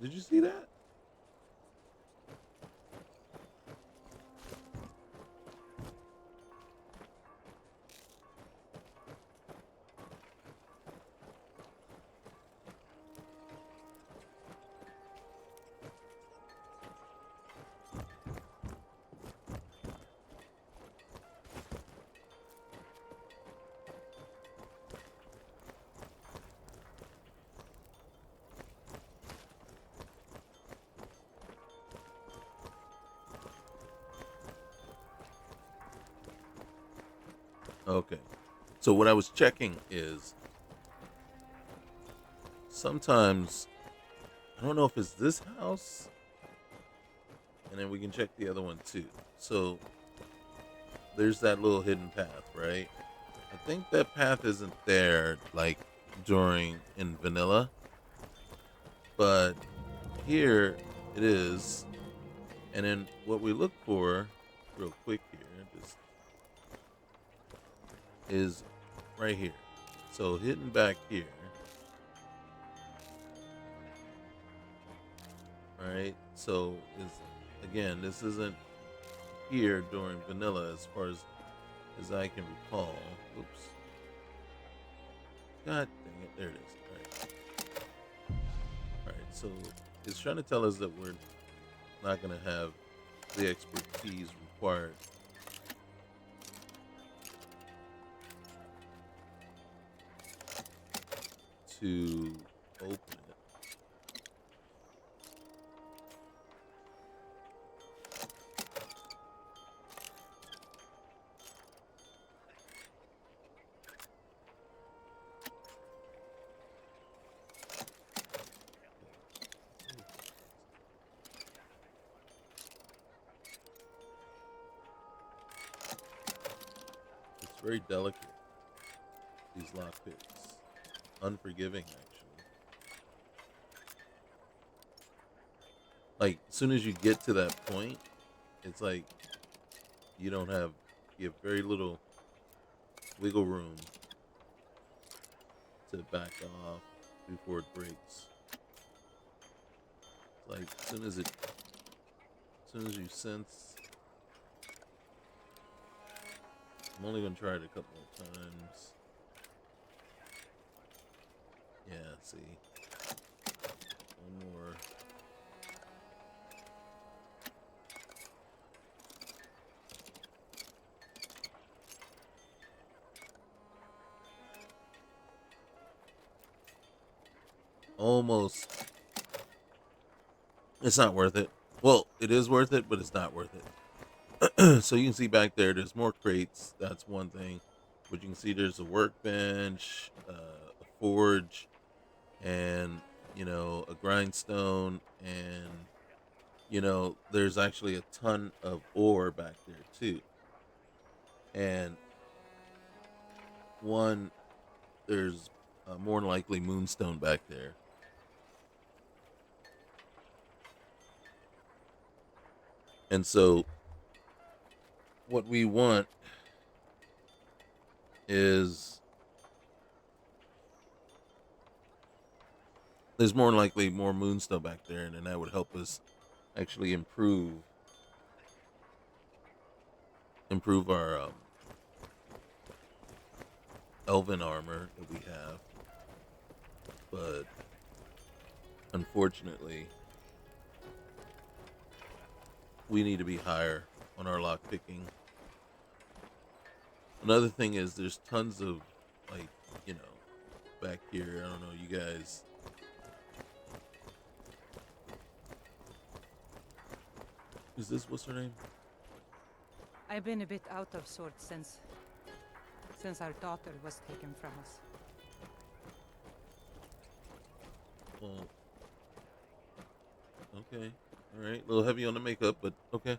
S1: Did you see that? Okay. So what I was checking is sometimes, I don't know if it's this house, and then we can check the other one too. So there's that little hidden path, right? I think that path isn't there like during in vanilla, but here it is. And then what we look for real quick here just is right here. So hidden back here. Right? So is again, this isn't here during vanilla as far as I can recall. Oops. God dang it, there it is. Alright, so it's trying to tell us that we're not gonna have the expertise required to open it. It's very delicate, these lockpicks. Unforgiving, actually. Like, as soon as you get to that point, it's like you have very little wiggle room to back off before it breaks. It's like as soon as you sense, I'm only gonna try it a couple more times. Yeah, see. One more. Almost. It's not worth it. Well, it is worth it, but it's not worth it. So you can see back there, there's more crates. That's one thing. But you can see there's a workbench, a forge, and, a grindstone. And, there's actually a ton of ore back there, too. And there's more than likely moonstone back there. And so what we want is there's more than likely more moonstone back there, and then that would help us actually improve our elven armor that we have. But unfortunately, we need to be higher on our lock picking. Another thing is there's tons of, like, back here, I don't know, you guys Is this what's her name?
S10: I've been a bit out of sorts since our daughter was taken from us.
S1: Well, okay. All right. A little heavy on the makeup, but okay.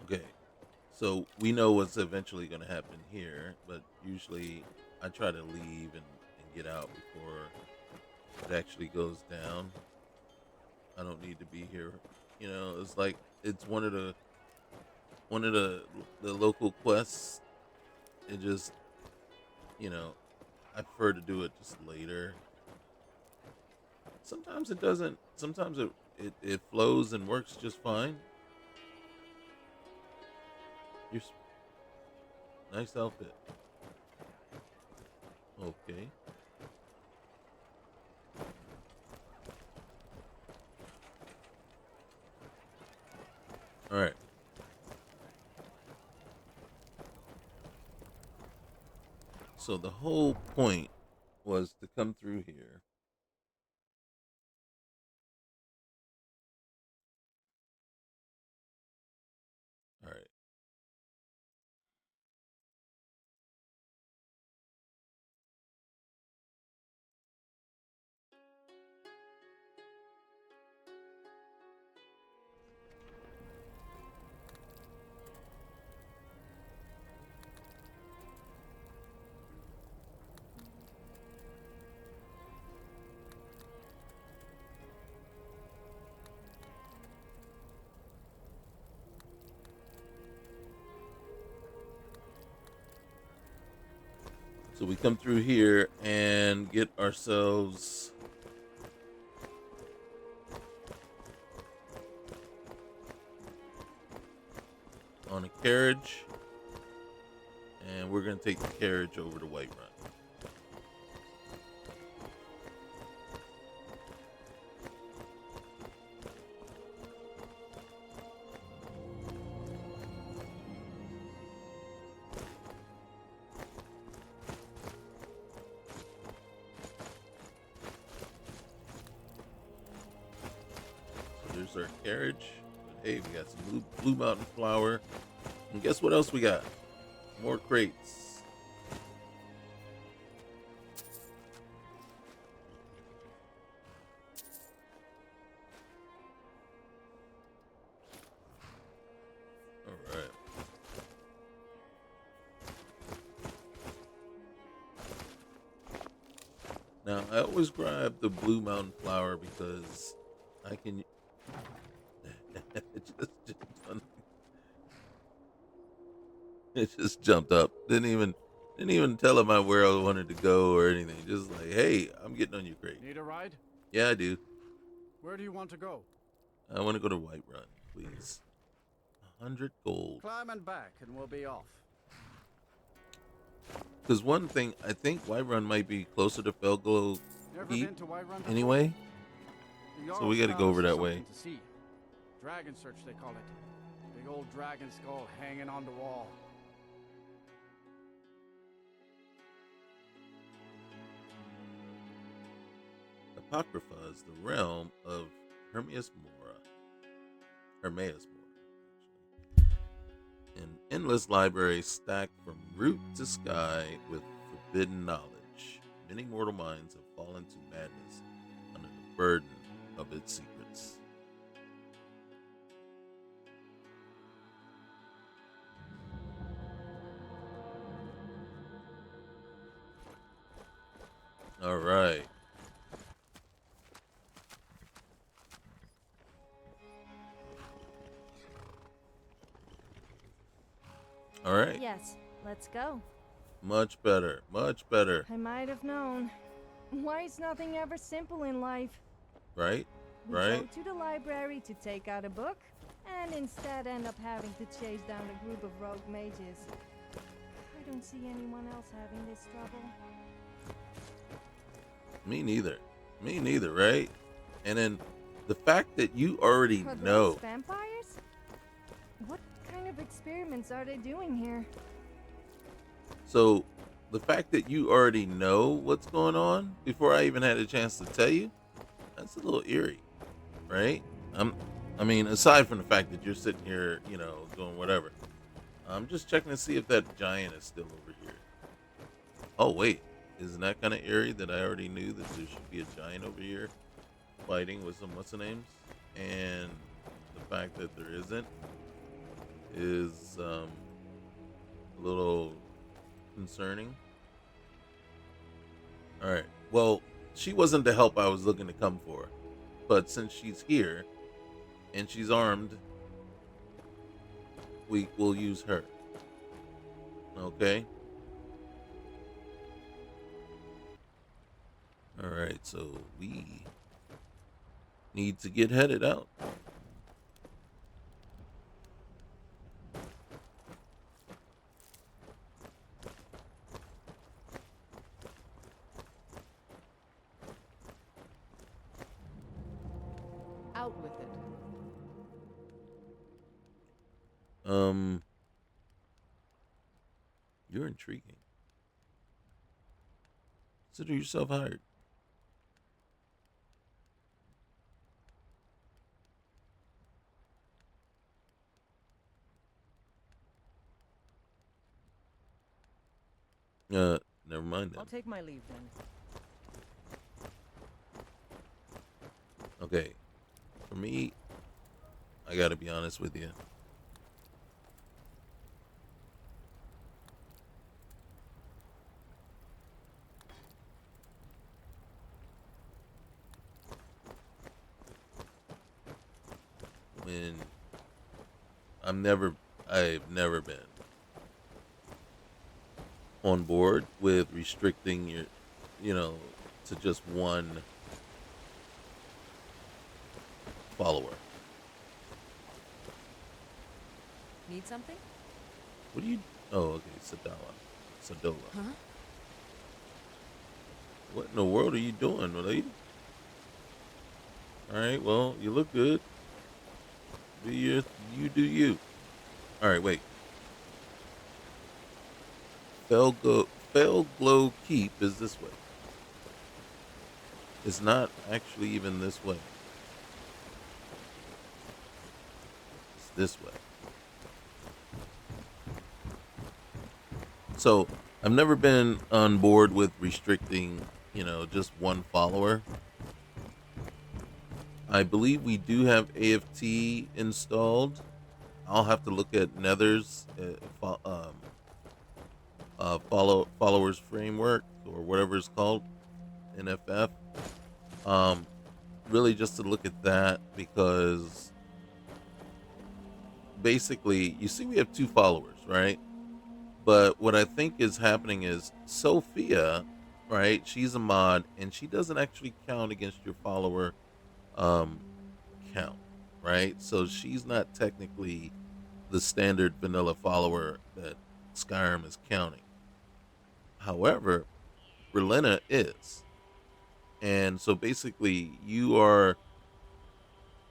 S1: Okay. So we know what's eventually going to happen here, but usually I try to leave and get out before it actually goes down. I don't need to be here. You know, it's like it's one of the local quests. It just, you know, I prefer to do it just later. Sometimes it doesn't. Sometimes it flows and works just fine. Nice outfit. Okay. All right. So the whole point was to come through here. All right. So we come through here and get ourselves on a carriage, and we're going to take the carriage over to Whiterun. Our carriage. But hey, we got some blue mountain flower, and guess what else we got? More crates. All right. Now I always grab the blue mountain flower because I can. It just jumped up. Didn't even tell him where I wanted to go or anything. Just like, hey, I'm getting on your crate.
S13: Need a ride?
S1: Yeah, I do.
S13: Where do you want to go?
S1: I want to go to Whiterun, please. 100 gold.
S13: Climb and back, and we'll be off.
S1: Because one thing, I think Whiterun might be closer to Fellglow anyway. So we got to go over that way.
S13: To see. Dragon search, they call it. Big old dragon skull hanging on the wall.
S1: Apocrypha is the realm of Hermaeus Mora. Actually. An endless library stacked from root to sky with forbidden knowledge. Many mortal minds have fallen to madness under the burden of its secrets. All right. All right.
S14: Yes, let's go.
S1: Much better. Much better.
S14: I might have known. Why is nothing ever simple in life?
S1: Right?
S14: We
S1: Right?
S14: go to the library to take out a book, and instead end up having to chase down a group of rogue mages. I don't see anyone else having this trouble.
S1: Me neither. Me neither, right? And then the fact that you already
S14: Are those
S1: know.
S14: vampires? What kind of experiments are they doing here?
S1: So the fact that you already know what's going on before I even had a chance to tell you, that's a little eerie, right? I mean, aside from the fact that you're sitting here, you know, doing whatever, I'm just checking to see if that giant is still over here. Oh wait, isn't that kind of eerie that I already knew that there should be a giant over here fighting with some what's the names, and the fact that there isn't is a little concerning. All right. Well, she wasn't the help I was looking to come for, but since she's here and she's armed, we will use her. Okay. All right. So we need to get headed out.
S10: Out with it.
S1: You're intriguing. Consider yourself hired. Never mind then.
S10: I'll take my leave then.
S1: Okay. For me, I gotta be honest with you. When I've never been on board with restricting your, to just one follower.
S10: Need something?
S1: What do you? Oh, okay, Sadola.
S10: Huh?
S1: What in the world are you doing, lady? All right, well, you look good. You do you. All right, wait. Fellglow Keep is this way. It's not actually even this way. It's this way. So I've never been on board with restricting, just one follower. I believe we do have AFT installed. I'll have to look at Nether's followers framework or whatever it's called, NFF. Really just to look at that because basically, you see, we have 2 followers, right? But what I think is happening is Sophia, right? She's a mod and she doesn't actually count against your follower count, right? So she's not technically the standard vanilla follower that Skyrim is counting. However, Berlina is. And so basically you are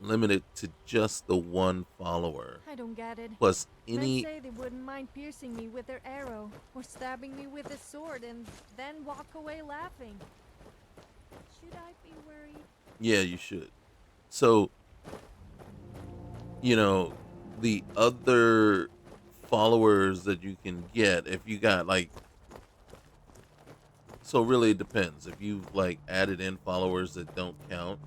S1: limited to just the one follower.
S14: I don't get it.
S1: Plus
S14: Men
S1: any
S14: say they wouldn't mind piercing me with their arrow or stabbing me with a sword and then walk away laughing. Should I be worried?
S1: Yeah, you should. So, the other followers that you can get, if you got so really it depends. If you've added in followers that don't count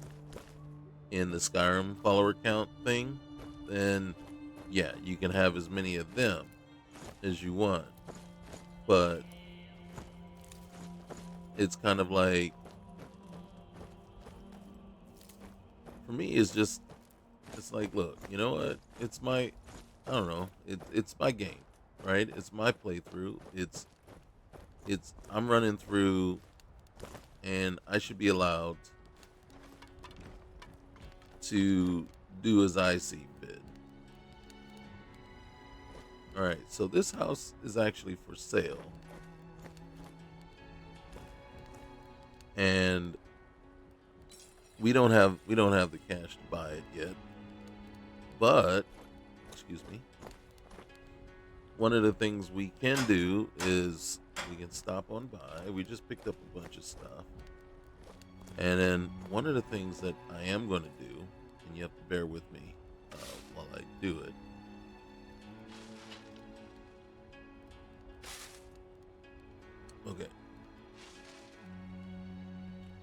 S1: in the Skyrim follower count thing, then yeah, you can have as many of them as you want. But it's kind of for me, it's look, you know what? I don't know. It's my game, right? It's my playthrough. I'm running through, and I should be allowed to do as I see fit. All right, so this house is actually for sale, and we don't have the cash to buy it yet. But excuse me. One of the things we can do is we can stop on by. We just picked up a bunch of stuff. And then one of the things that I am going to do, and you have to bear with me while I do it. Okay.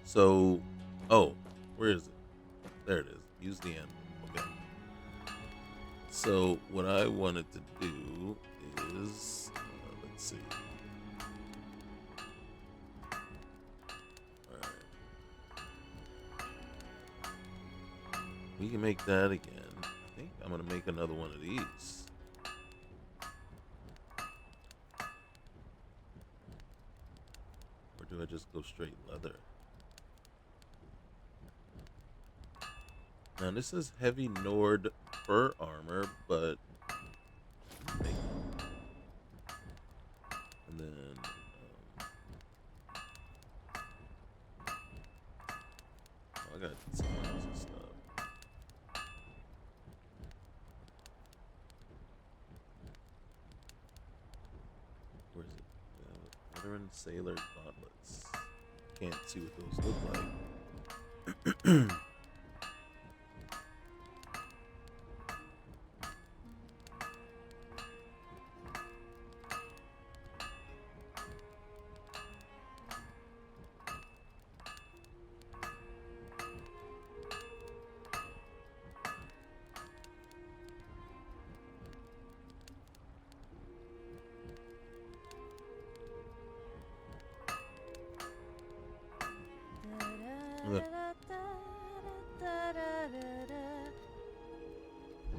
S1: So, oh, where is it? There it is. Use the end. Okay. So what I wanted to do is, let's see. All right. We can make that again. I think I'm gonna make another one of these. Or do I just go straight leather? Now this is heavy Nord fur armor, but and then I got some of stuff. Where is it? Veteran Sailor Gauntlets. Can't see what those look like.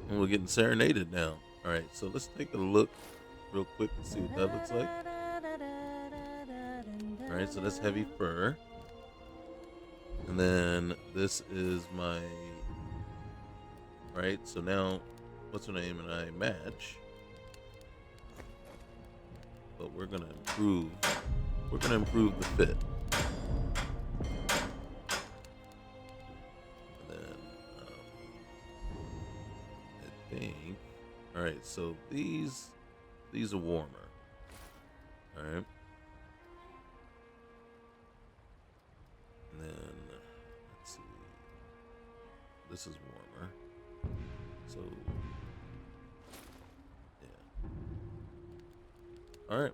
S1: And we're getting serenaded now. All right, so let's take a look real quick and see what that looks like. All right, so that's heavy fur. And then this is my... Right, so now, what's her name and I match. But we're going to improve. We're going to improve the fit. All right, so these are warmer. All right, and then let's see. This is warmer. So yeah. All right.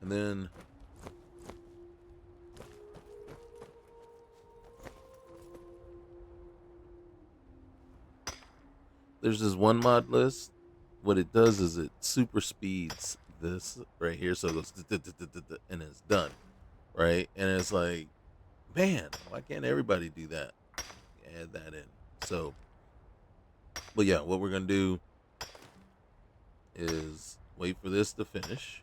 S1: And then there's this one mod list. What it does is it super speeds this right here, so it goes and it's done, right? And it's like, man, why can't everybody do that? Add that in. So, but yeah, what we're gonna do is wait for this to finish.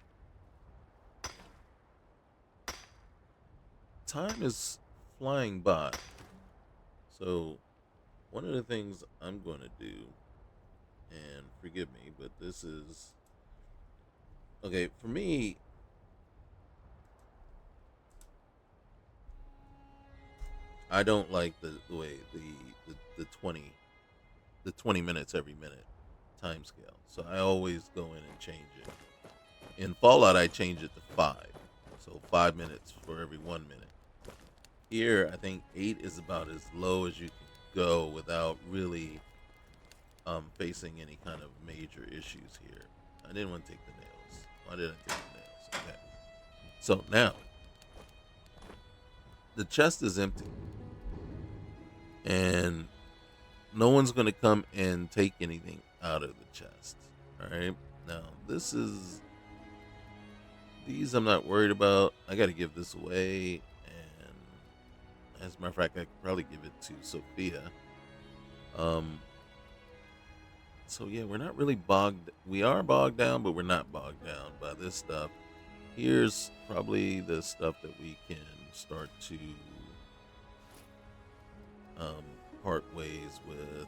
S1: Time is flying by. So, one of the things I'm going to do, and forgive me, but this is okay for me. I don't like the way the 20 minutes every minute time scale. So I always go in and change it. In Fallout, I change it to 5. So 5 minutes for every 1 minute. Here, I think 8 is about as low as you can go without really facing any kind of major issues here. I didn't want to take the nails. Why did I take the nails? Okay. So now, the chest is empty. And no one's going to come and take anything out of the chest. Alright? Now, these I'm not worried about. I got to give this away. And as a matter of fact, I could probably give it to Sophia. So yeah, we're not really bogged. We are bogged down, but we're not bogged down by this stuff. Here's probably the stuff that we can start to part ways with.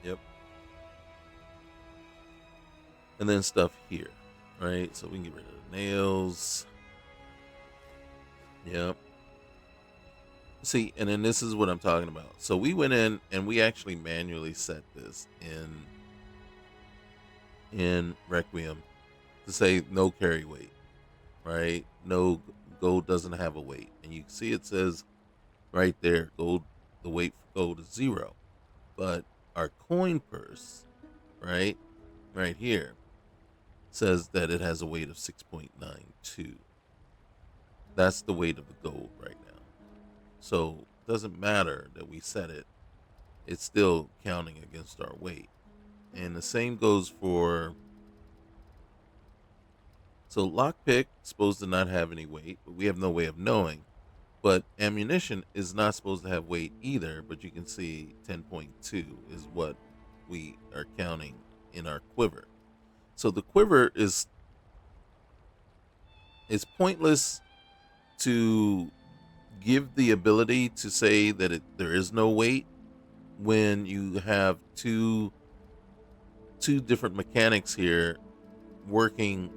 S1: Yep. and then stuff here, right? So we can get rid of the nails. Yep. See, and then this is what I'm talking about. So we went in and we actually manually set this in Requiem to say no carry weight, right? No, gold doesn't have a weight. And you see it says right there, gold, the weight for gold is 0. But our coin purse, right here, says that it has a weight of 6.92. That's the weight of the gold right now. So it doesn't matter that we set it. It's still counting against our weight. And the same goes for... So lockpick supposed to not have any weight, but we have no way of knowing. But ammunition is not supposed to have weight either, but you can see 10.2 is what we are counting in our quiver. So the quiver is pointless to give the ability to say that there is no weight when you have two different mechanics here working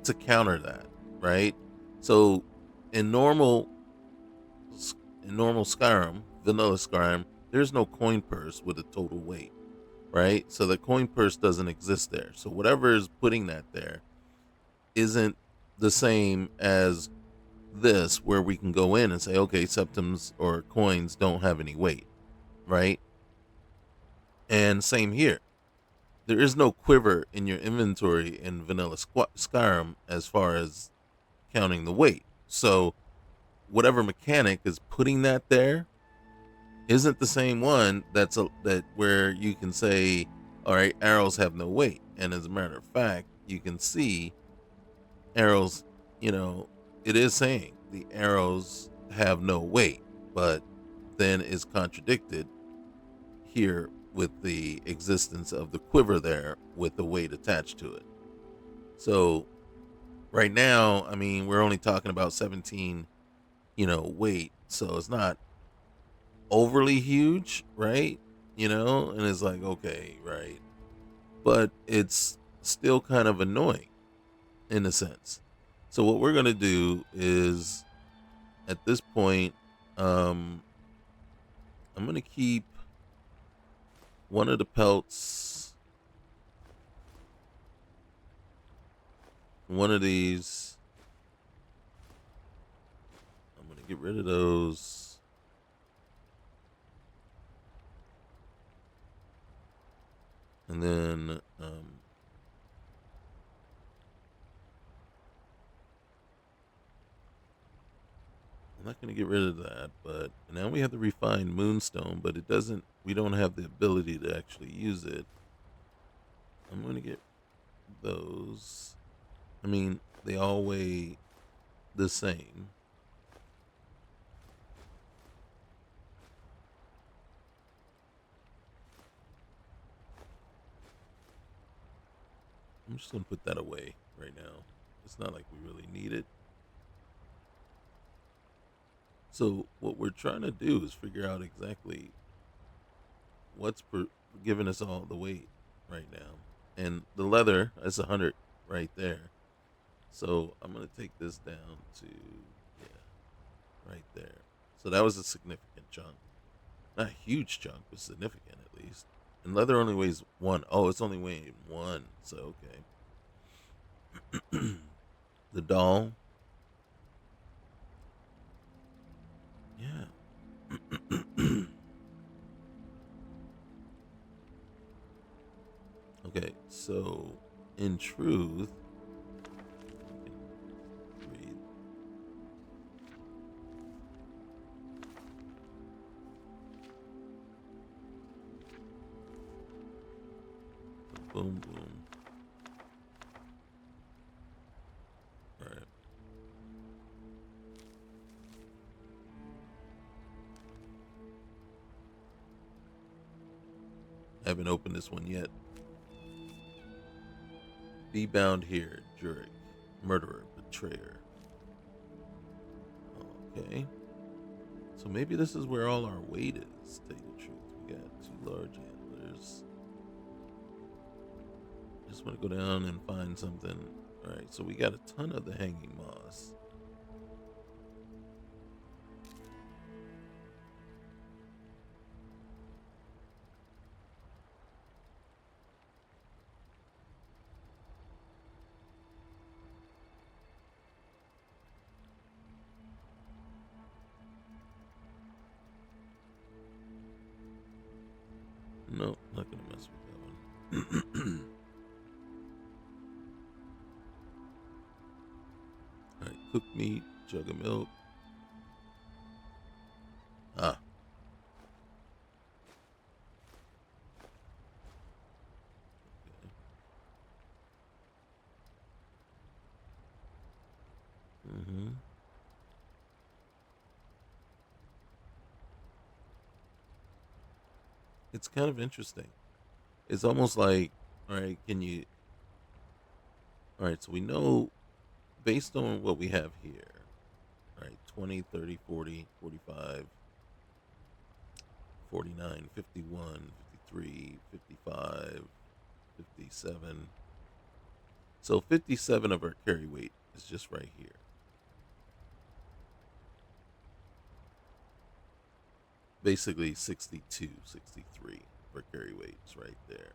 S1: to counter that, right? So in normal Skyrim, vanilla Skyrim, there's no coin purse with a total weight, right? So the coin purse doesn't exist there. So whatever is putting that there isn't the same as this, where we can go in and say, okay, septims or coins don't have any weight, right? And same here. There is no quiver in your inventory in vanilla Skyrim as far as counting the weight. So whatever mechanic is putting that there isn't the same one that where you can say, all right, arrows have no weight. And as a matter of fact, you can see arrows, it is saying the arrows have no weight, but then is contradicted here with the existence of the quiver there with the weight attached to it. So right now, I mean, we're only talking about 17, weight. So it's not overly huge, right? And it's like, okay, right. But it's still kind of annoying in a sense. So what we're going to do is at this point, I'm going to keep one of the pelts, one of these. I'm going to get rid of those. And then I'm not going to get rid of that, but now we have the refined moonstone, but we don't have the ability to actually use it. I'm going to get those. I mean, they all weigh the same. I'm just going to put that away right now. It's not like we really need it. So what we're trying to do is figure out exactly what's giving us all the weight right now. And the leather, that's 100 right there. So I'm going to take this down to, right there. So that was a significant chunk. Not a huge chunk, but significant at least. And leather only weighs 1. Oh, it's only weighing 1. So, okay. The doll. Yeah. Okay, so in truth, read. Boom, boom. All right. I haven't opened this one yet. Be bound here, Jurek. Murderer, betrayer. Okay. So maybe this is where all our weight is, to tell you the truth. We got 2 large antlers. just want to go down and find something. All right, so we got a ton of the hanging moss. Nope, not gonna mess with that one. Alright, cooked meat, jug of milk. Ah. Okay. Mm-hmm. It's kind of interesting. It's almost like, alright, alright, so we know based on what we have here, right, 20, 30, 40, 45, 49, 51, 53, 55, 57. So 57 of our carry weight is just right here. Basically 62, 63 for carry weights right there.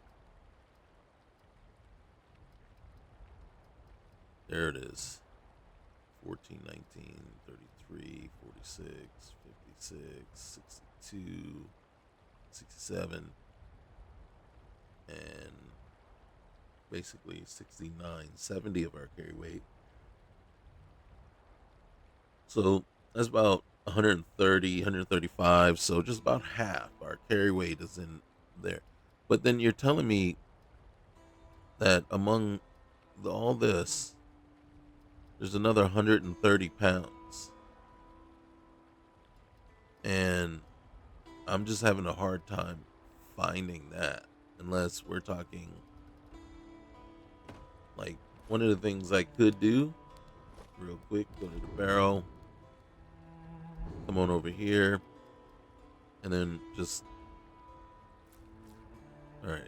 S1: There it is. 14, 19, 33, 46, 56, 62, 67, and basically 69, 70 of our carry weight. So that's about 130, 135. So just about half our carry weight is in there. But then you're telling me that among all this, there's another 130 pounds. And I'm just having a hard time finding that. Unless we're talking, like, one of the things I could do, real quick, go to the barrel, come on over here, and then just, all right.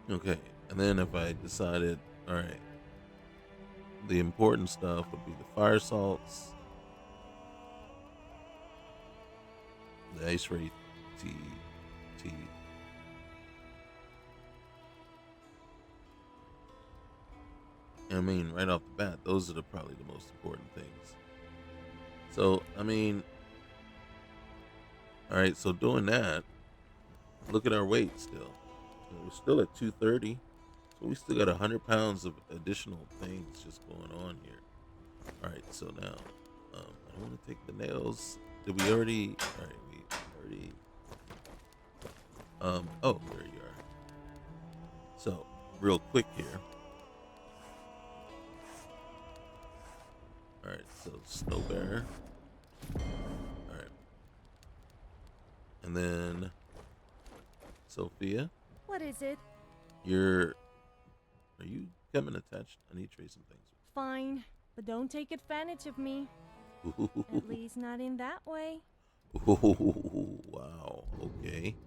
S1: Okay, and then if I decided, all right, the important stuff would be the fire salts, the ice ray tea. I mean, right off the bat, those are probably the most important things. So, I mean, all right, so doing that, look at our weight still. We're still at 230. So we still got 100 pounds of additional things just going on here. All right, so now, I don't want to take the nails. Did we already? All right, we already. Oh, there you are. So, real quick here. All right, so Snow Bear. All right, and then Sophia.
S14: What is it?
S1: Are you coming attached? I need to trade some things.
S14: Fine, but don't take advantage of me. At least not in that way.
S1: Wow. Okay.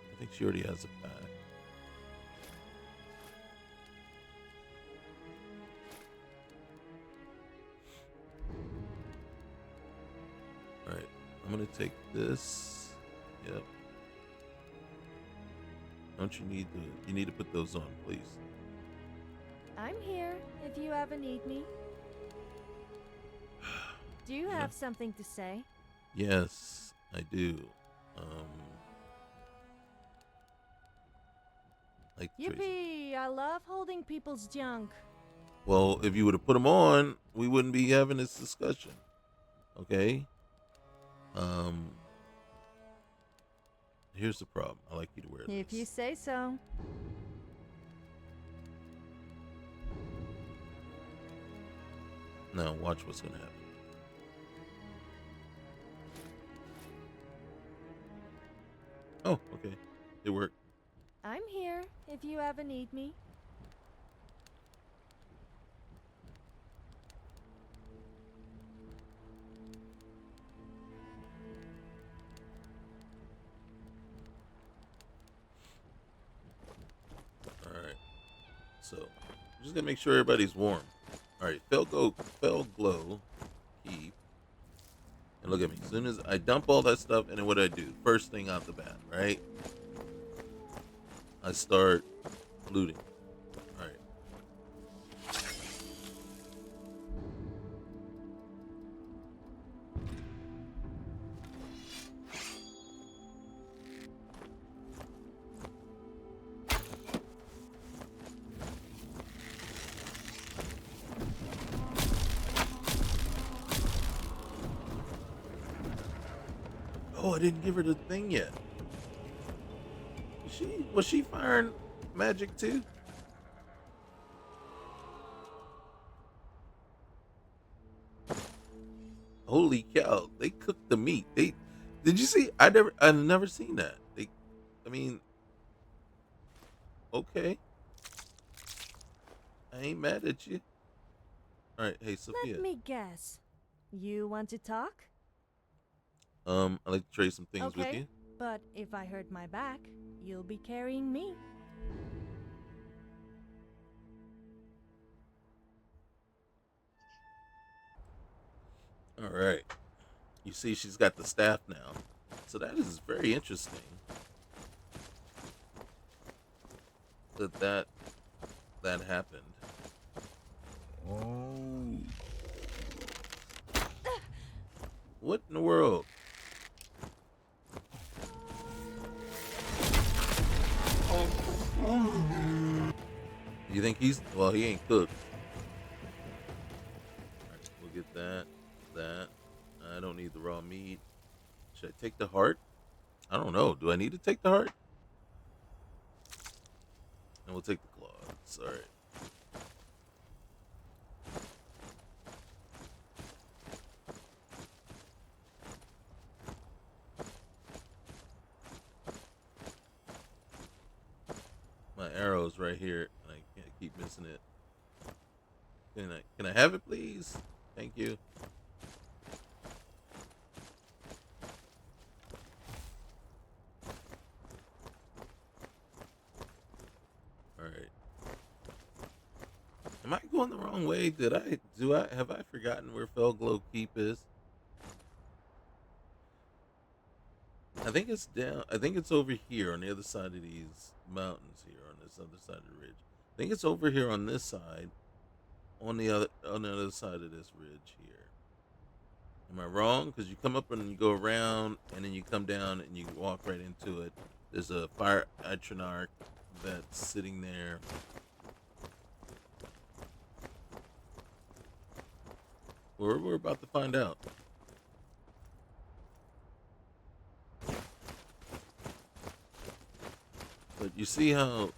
S1: I think she already has a pack. All right, I'm gonna take this. Yep. Don't you need you need to put those on, please.
S14: I'm here if you ever need me. Do you have something to say?
S1: Yes, I do. Like Tracy.
S14: Yippee! I love holding people's junk.
S1: Well, if you would have put them on, we wouldn't be having this discussion. Okay? Here's the problem. I like you to wear this.
S14: If you say so.
S1: Now watch what's gonna happen. Oh, okay. It worked.
S14: I'm here if you ever need me.
S1: Alright. So, I'm just gonna make sure everybody's warm. Alright, Fellglow, keep. And look at me. As soon as I dump all that stuff, and then what do I do? First thing out the bat, right? I start looting. Alright. Oh, I didn't give her the thing yet. Was she firing magic too? Holy cow! They cooked the meat. Did you see? I've never seen that. I mean, okay. I ain't mad at you. All right, hey Sophia.
S14: Let me guess. You want to talk?
S1: I'd like to trade some things with
S14: Okay,
S1: you.
S14: but if I hurt my back, you'll be carrying me.
S1: All right. You see, she's got the staff now, so that is very interesting. That happened. Oh. What in the world? You think he ain't cooked. Alright, we'll get that. I don't need the raw meat. Should I take the heart? I don't know. Do I need to take the heart? And we'll take the claws. Alright. My arrow's right here, and I can't keep missing it. Can I have it, please? Thank you. All right. Am I going the wrong way? Have I forgotten where Fellglow Keep is? I think it's down. I think it's over here on the other side of these mountains here, on this other side of the ridge. I think it's over here on this side, on the other side of this ridge here. Am I wrong? Because you come up and you go around, and then you come down and you walk right into it. There's a fire atronach that's sitting there. We're about to find out. But you see how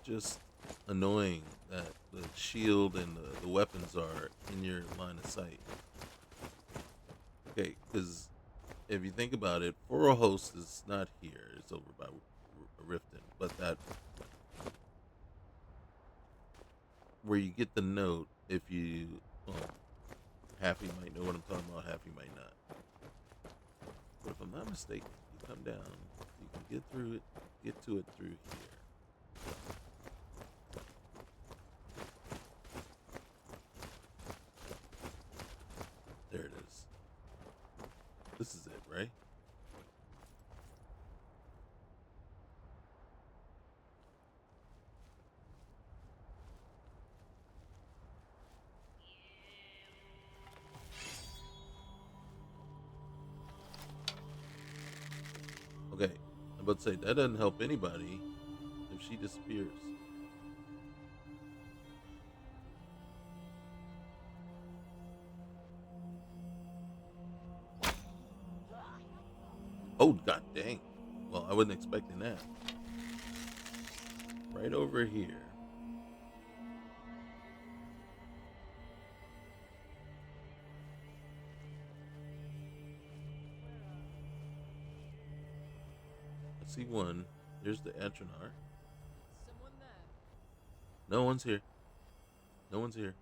S1: just annoying that the shield and the weapons are in your line of sight. Okay, because if you think about it, Host is not here. It's over by Riften. But that, where you get the note, if you, half you might know what I'm talking about, half you might not. But if I'm not mistaken, you come down, you can get to it through here. There it is. This is it, right? I'm about to say, that doesn't help anybody if she disappears. Oh, god dang. Well, I wasn't expecting that. Right over here. I see one. There's the Atronar.
S8: Someone there.
S1: No one's here. No one's here.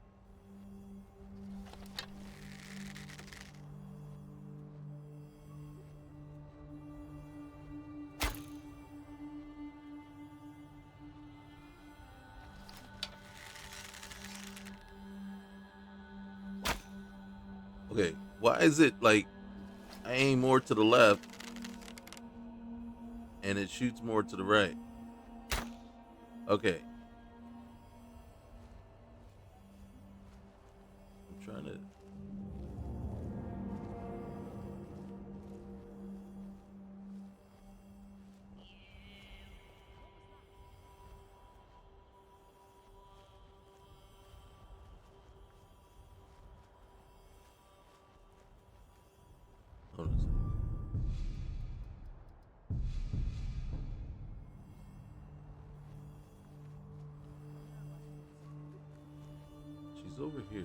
S1: Okay, why is it like I aim more to the left and it shoots more to the right? Okay. I'm trying to... Hold on a second. She's over here.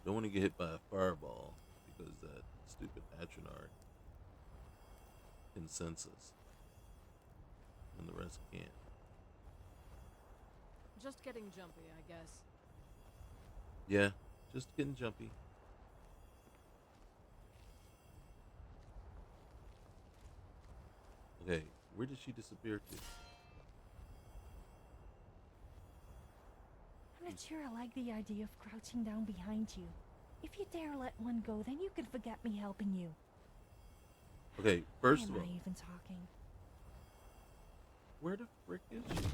S1: Don't want to get hit by a fireball because that stupid Atronar can sense us. And the rest can't.
S8: Just getting jumpy, I guess.
S1: Yeah, just getting jumpy. Okay, where did she disappear to?
S14: I'm not sure I like the idea of crouching down behind you. If you dare let one go, then you could forget me helping you.
S1: Okay, first of
S14: Why
S1: all,
S14: am I even talking?
S1: where the frick is she?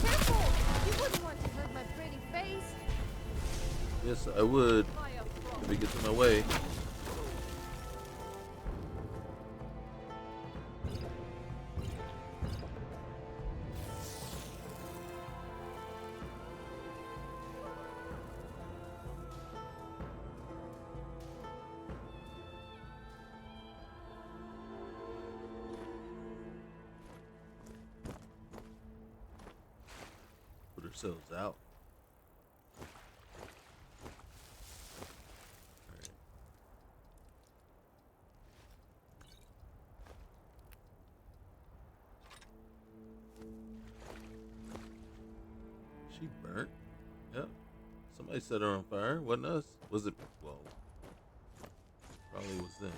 S2: Careful! You wouldn't want to hurt my pretty face.
S1: Yes, I would. If it gets in my way. Put ourselves out. Alright. She burnt? Yep. Somebody set her on fire. Wasn't us. Was it? Well, probably was them.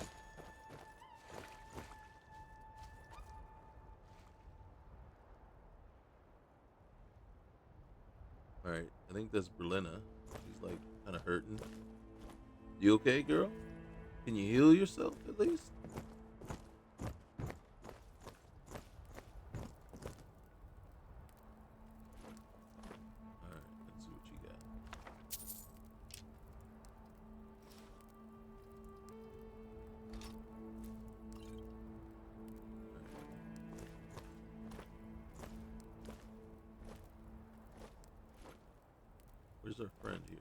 S1: Alright, I think that's Berlina. She's like kind of hurting. You okay, girl? Can you heal yourself at least? Alright, let's see what you got. Where's our friend here?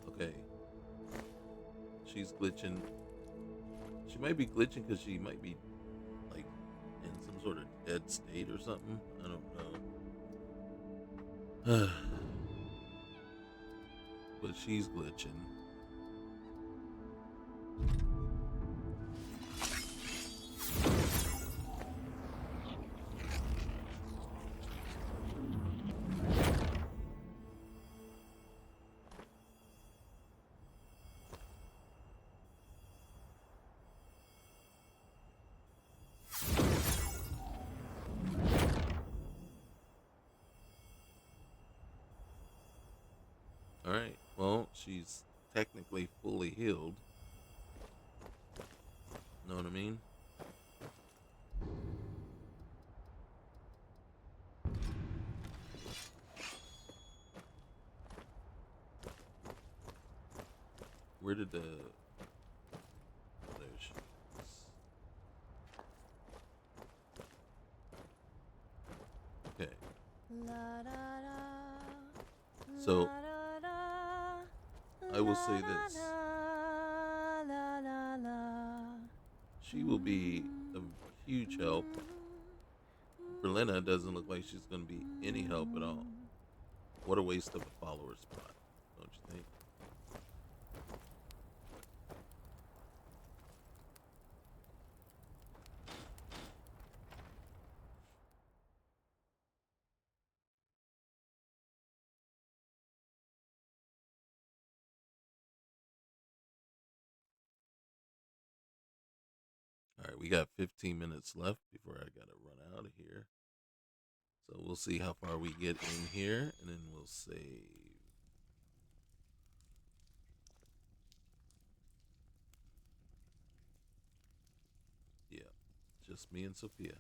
S1: Okay. She's glitching. She might be glitching because she might be like in some sort of dead state or something. I don't know. But she's glitching. she's technically fully healed. Know what I mean? Where did the... There she is. Okay. So, I will say this. She will be a huge help. Berlina doesn't look like she's going to be any help at all. What a waste of a follower spot, don't you think? All right, we got 15 minutes left before I got to run out of here. So we'll see how far we get in here, and then we'll save. Yeah, just me and Sophia.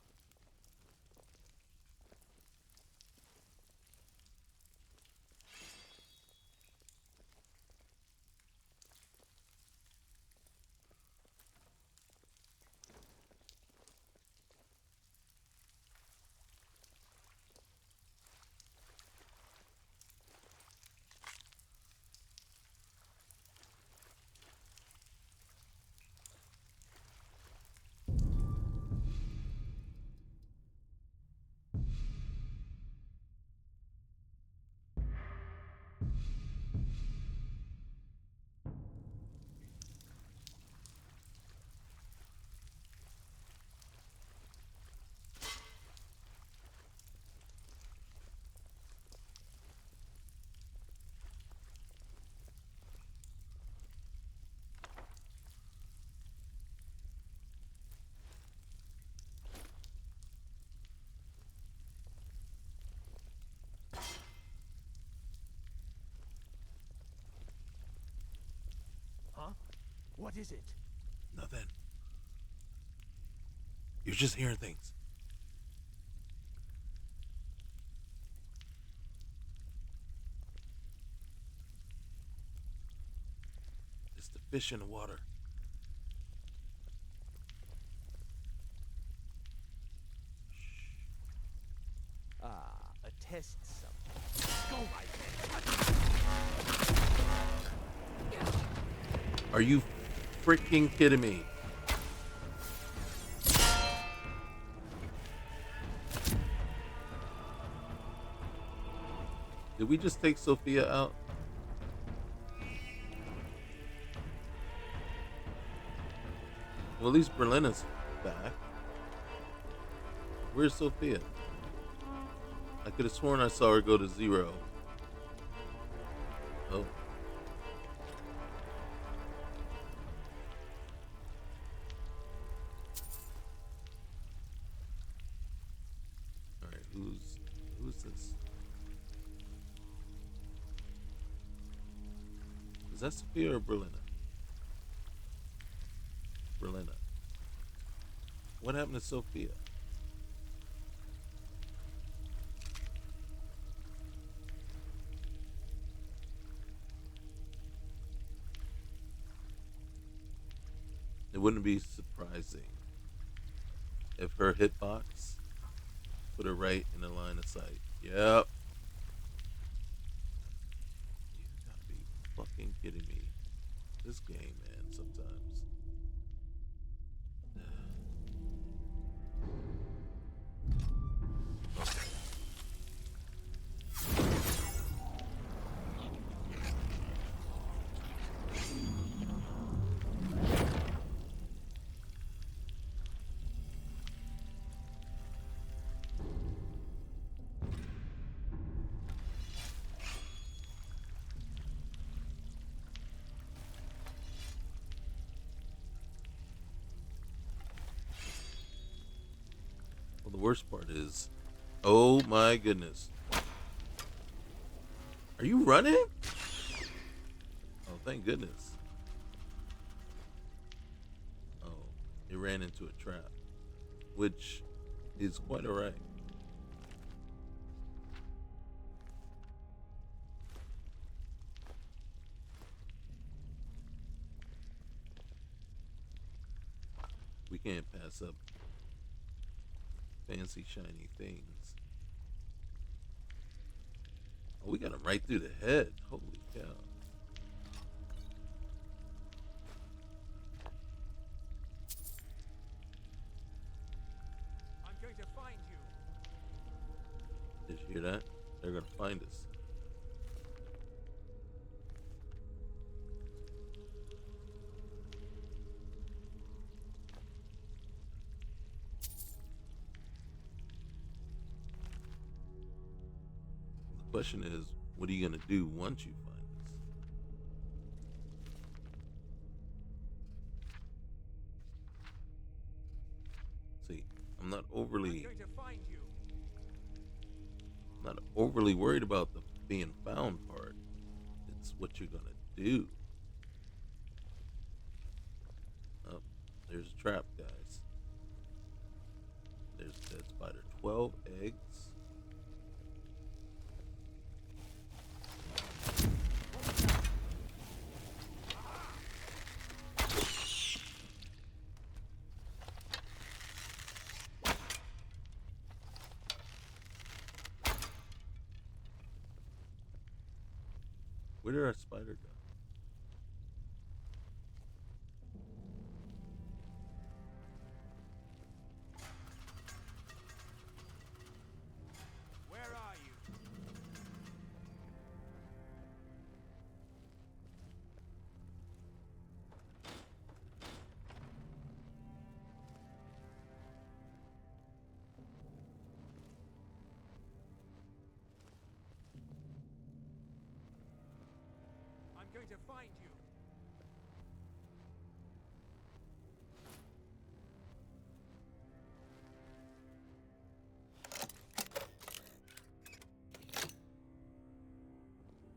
S9: What is it?
S1: Nothing. You're just hearing things. It's the fish in the water.
S9: A test subject. Go right there.
S1: Are you freaking kidding me? Did we just take Sophia out? Well, at least Berlina's back. Where's Sophia? I could have sworn I saw her go to 0. Oh. Alright, who's this? Is that Sophia or Berlina? Berlina. What happened to Sophia? It wouldn't be surprising if her hitbox put her right in the line of sight. Yep. You gotta be fucking kidding me. This game, man, sometimes. Okay. The worst part is, oh my goodness. Are you running? thank goodness. Oh, it ran into a trap, which is quite alright. We can't pass up fancy shiny things. Oh, we got him right through the head. Holy cow.
S13: I'm going to find you.
S1: Did you hear that? They're gonna find us. The question is, what are you gonna do once you find us? See, I'm not overly worried about the being found part. It's what you're gonna do. Oh, there's a trap, guys. There's a dead spider. 12 eggs. Where did our spider go?
S13: Where are you? I'm going to find you.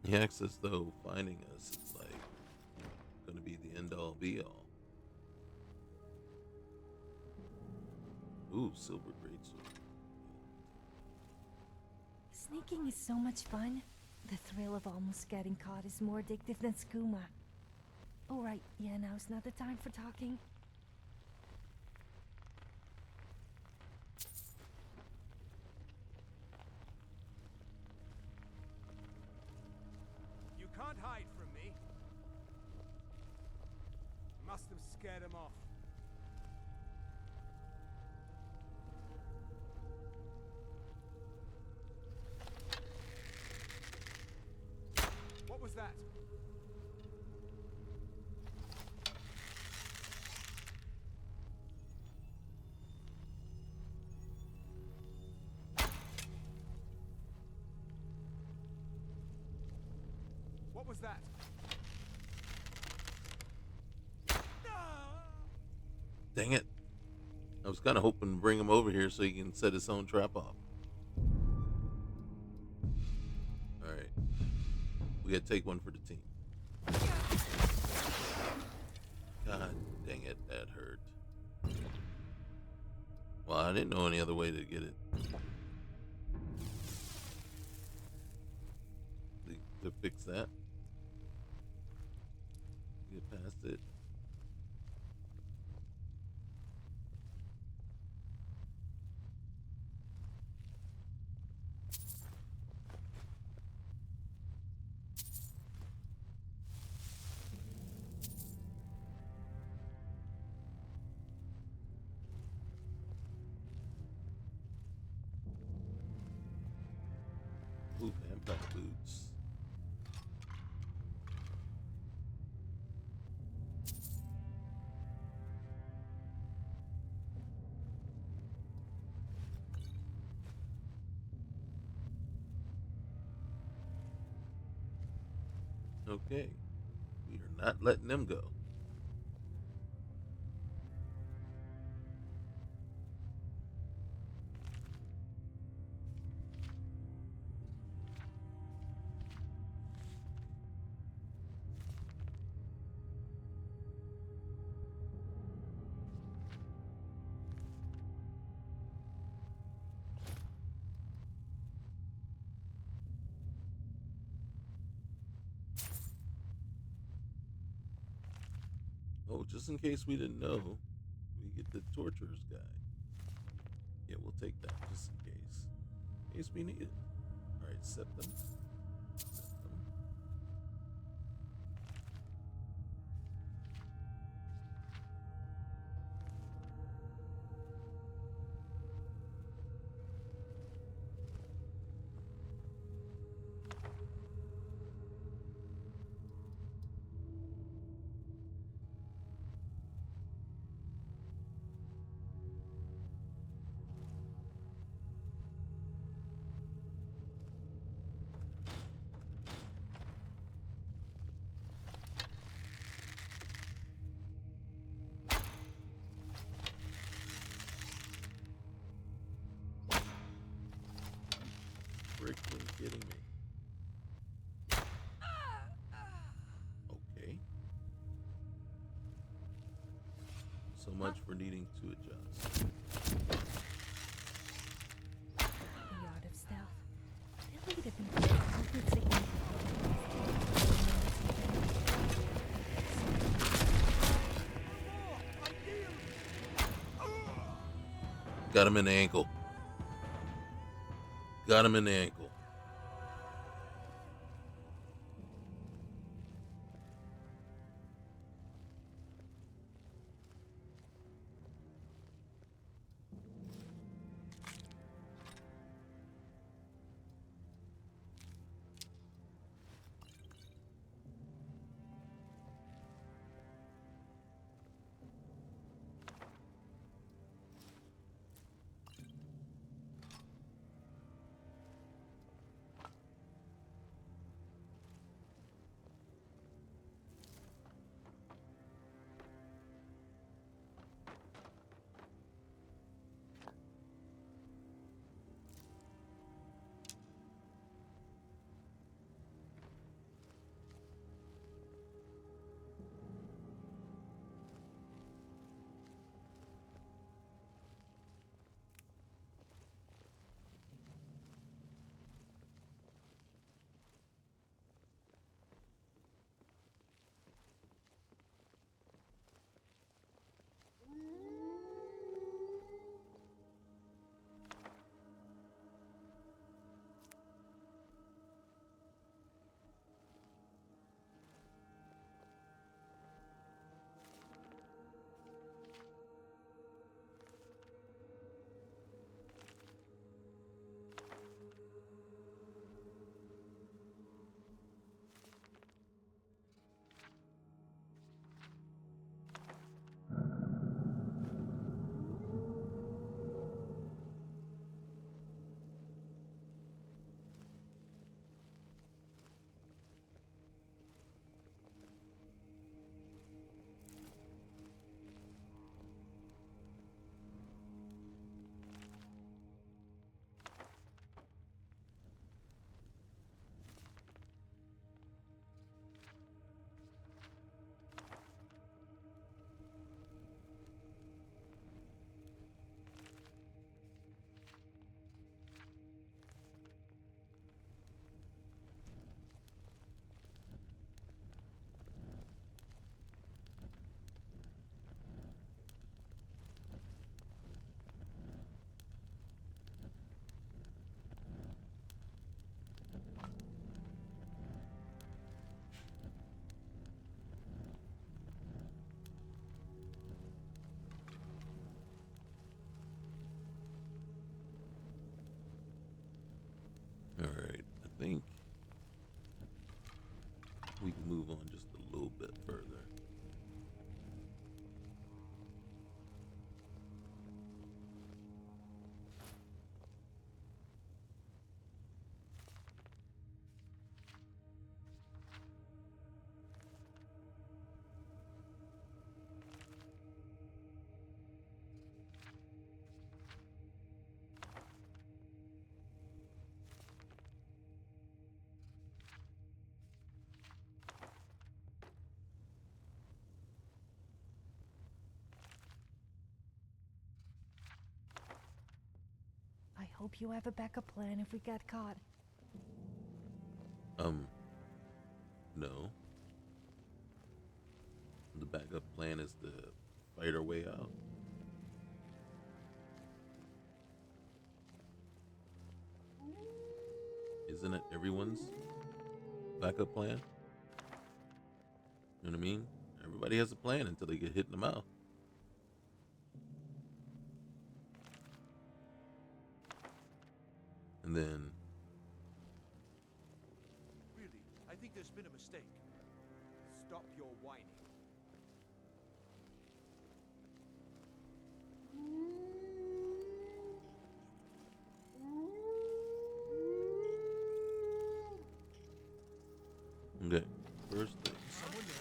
S1: He acts as though finding us is like gonna be the end all be all. Ooh, silver greatsword.
S14: Sneaking is so much fun. The thrill of almost getting caught is more addictive than skooma. Oh right, yeah, now's not the time for talking.
S13: You can't hide from me. Must have scared him off. What was that? What was that?
S1: Dang it. I was kind of hoping to bring him over here so he can set his own trap off. Alright. We gotta take one for the team. God dang it, that hurt. Well, I didn't know any other way to get it. To fix that. Get past it. Ooh, vampire boots. Okay. We are not letting them go. just in case we didn't know, we get the Torturer's Guide. Yeah, we'll take that just in case we need it. All right, Septum. Septum. Freaking kidding me. Okay. So much for needing to adjust.
S14: The art of stealth. Really the people who could say
S1: Got him in the ankle. Got him in the ankle. All right, I think we can move on just a little bit further.
S14: I hope you have a backup plan if we get caught.
S1: No. The backup plan plan is to fight our way out. Isn't it everyone's backup plan? You know what I mean? Everybody has a plan until they get hit in the mouth. And then...
S9: Really, I think there's been a mistake. Stop your whining.
S1: Okay, first thing.
S9: Someone there.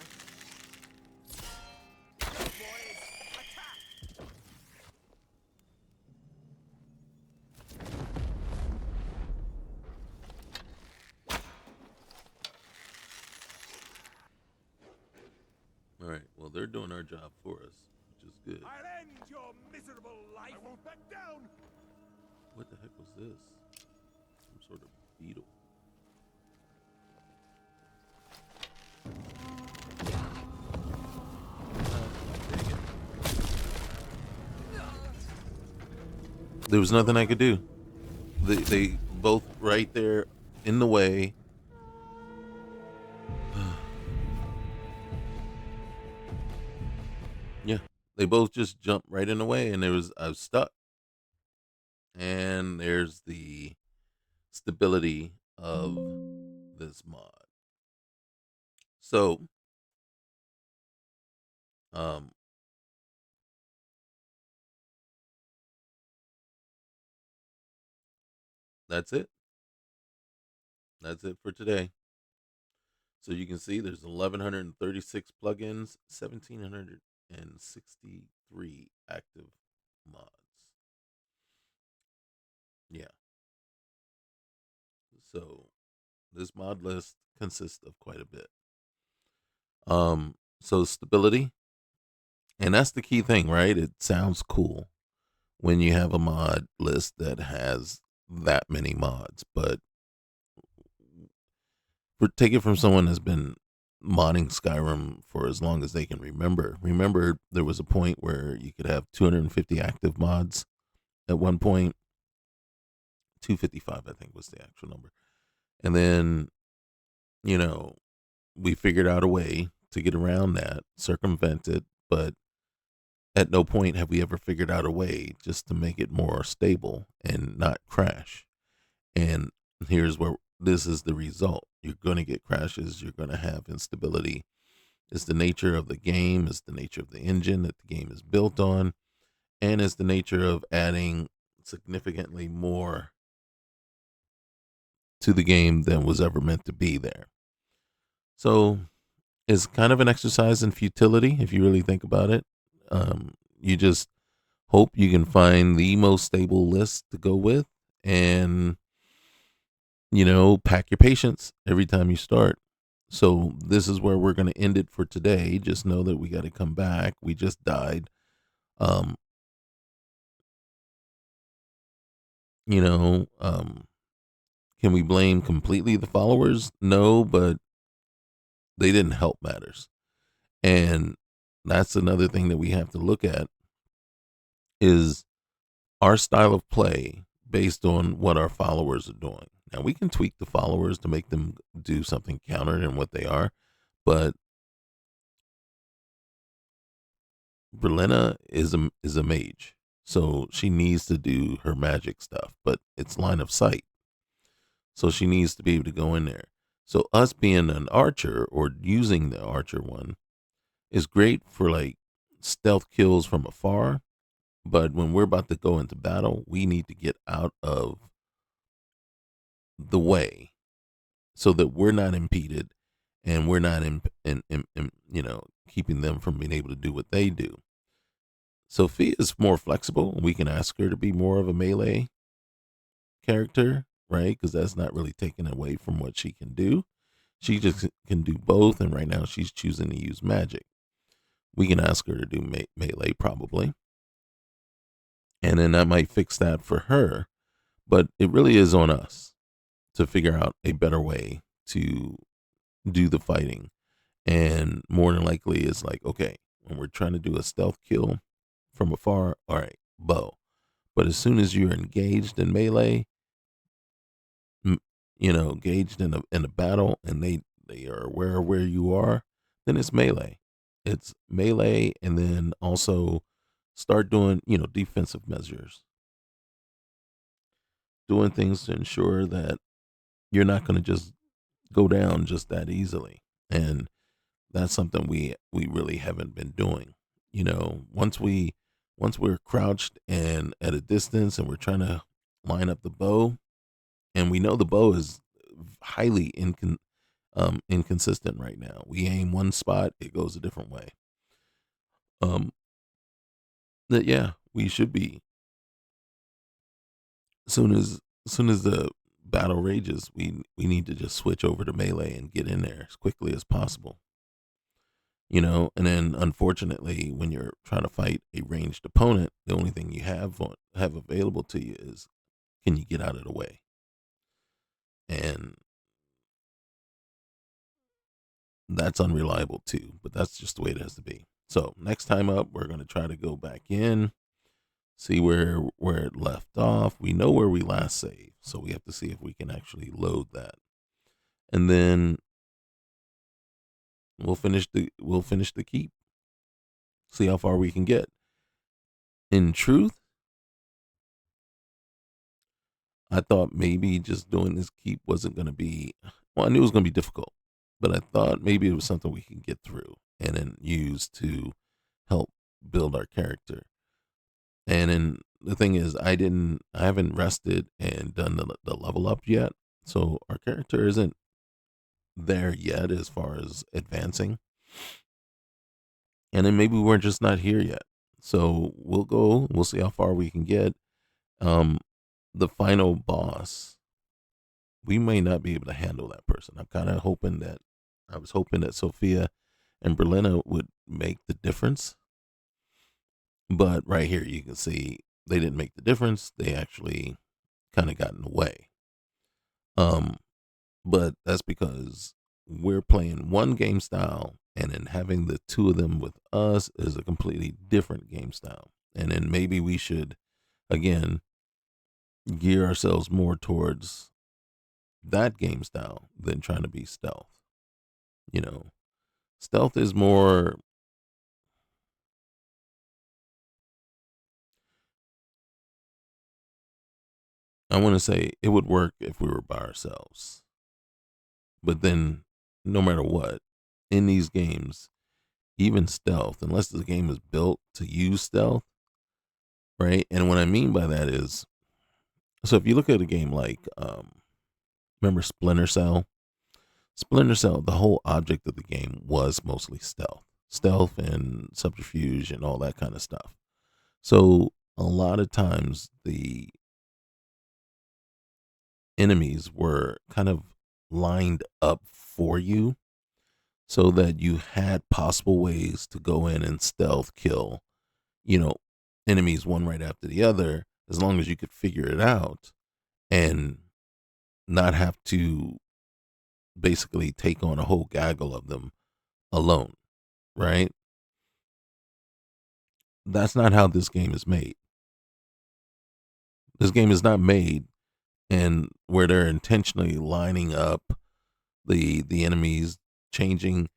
S1: All right, well, they're doing our job for us, which is good.
S9: I'll end your miserable life. I won't back down.
S1: What the heck was this? Some sort of beetle. There was nothing I could do. They both right there in the way. Yeah, they both just jumped right in the way, and I was stuck. And there's the stability of this mod. So, that's it. That's it for today. So you can see there's 1,136 plugins, 1,763 active mods. Yeah. So this mod list consists of quite a bit. So stability, and that's the key thing, right? It sounds cool when you have a mod list that has that many mods, but take it from someone that's been modding Skyrim for as long as they can remember. Remember, there was a point where you could have 250 active mods at one point. 255, I think, was the actual number. And then, we figured out a way to get around that, circumvent it, but at no point have we ever figured out a way just to make it more stable and not crash. And here's where this is the result. You're going to get crashes. You're going to have instability. It's the nature of the game. It's the nature of the engine that the game is built on. And it's the nature of adding significantly more to the game than was ever meant to be there. So it's kind of an exercise in futility if you really think about it. You just hope you can find the most stable list to go with, and pack your patience every time you start. So this is where we're going to end it for today. Just know that we got to come back. We just died. Can we blame completely the followers? No, but they didn't help matters. And that's another thing that we have to look at is our style of play based on what our followers are doing. Now, we can tweak the followers to make them do something counter than what they are, but Berlina is a mage, so she needs to do her magic stuff, but it's line of sight. So she needs to be able to go in there. So us being an archer or using the archer one is great for like stealth kills from afar, but when we're about to go into battle, we need to get out of the way so that we're not impeded and we're not in keeping them from being able to do what they do. Sophia is more flexible. We can ask her to be more of a melee character, right? Because that's not really taken away from what she can do. She just can do both, and right now she's choosing to use magic. We can ask her to do melee probably, and then that might fix that for her. But it really is on us to figure out a better way to do the fighting. And more than likely it's like, okay, when we're trying to do a stealth kill from afar, all right, bow. But as soon as you're engaged in melee, engaged in a battle, and they are aware of where you are, then it's melee. It's melee, and then also start doing defensive measures, doing things to ensure that you're not going to just go down just that easily. And that's something we really haven't been doing. Once we're crouched and at a distance and we're trying to line up the bow, and we know the bow is highly inconsistent right now. We aim one spot, it goes a different way. That yeah, we should be, as soon as the battle rages, we need to just switch over to melee and get in there as quickly as possible. And then unfortunately, when you're trying to fight a ranged opponent, the only thing you have available to you is, can you get out of the way? And that's unreliable too, but that's just the way it has to be. So next time up, we're going to try to go back in, see where it left off. We know where we last saved, so we have to see if we can actually load that, and then we'll finish the keep. See how far we can get. In truth, I thought maybe just doing this keep wasn't going to be, well, I knew it was going to be difficult, but I thought maybe it was something we can get through and then use to help build our character. And then the thing is, I haven't rested and done the level up yet. So our character isn't there yet as far as advancing. And then maybe we're just not here yet. So we'll see how far we can get. The final boss, we may not be able to handle that person. I was hoping that Sophia and Berlina would make the difference. But right here, you can see they didn't make the difference. They actually kind of got in the way. But that's because we're playing one game style, and then having the two of them with us is a completely different game style. And then maybe we should, again, gear ourselves more towards that game style than trying to be stealth. Stealth is more, I want to say it would work if we were by ourselves. But then, no matter what, in these games, even stealth, unless the game is built to use stealth, right? And what I mean by that is, so if you look at a game like, remember Splinter Cell? Splinter Cell, the whole object of the game was mostly stealth and subterfuge and all that kind of stuff. So a lot of times the enemies were kind of lined up for you so that you had possible ways to go in and stealth kill, enemies one right after the other, as long as you could figure it out and not have to basically take on a whole gaggle of them alone, right? That's not how this game is made. This game is not made and where they're intentionally lining up the enemies, changing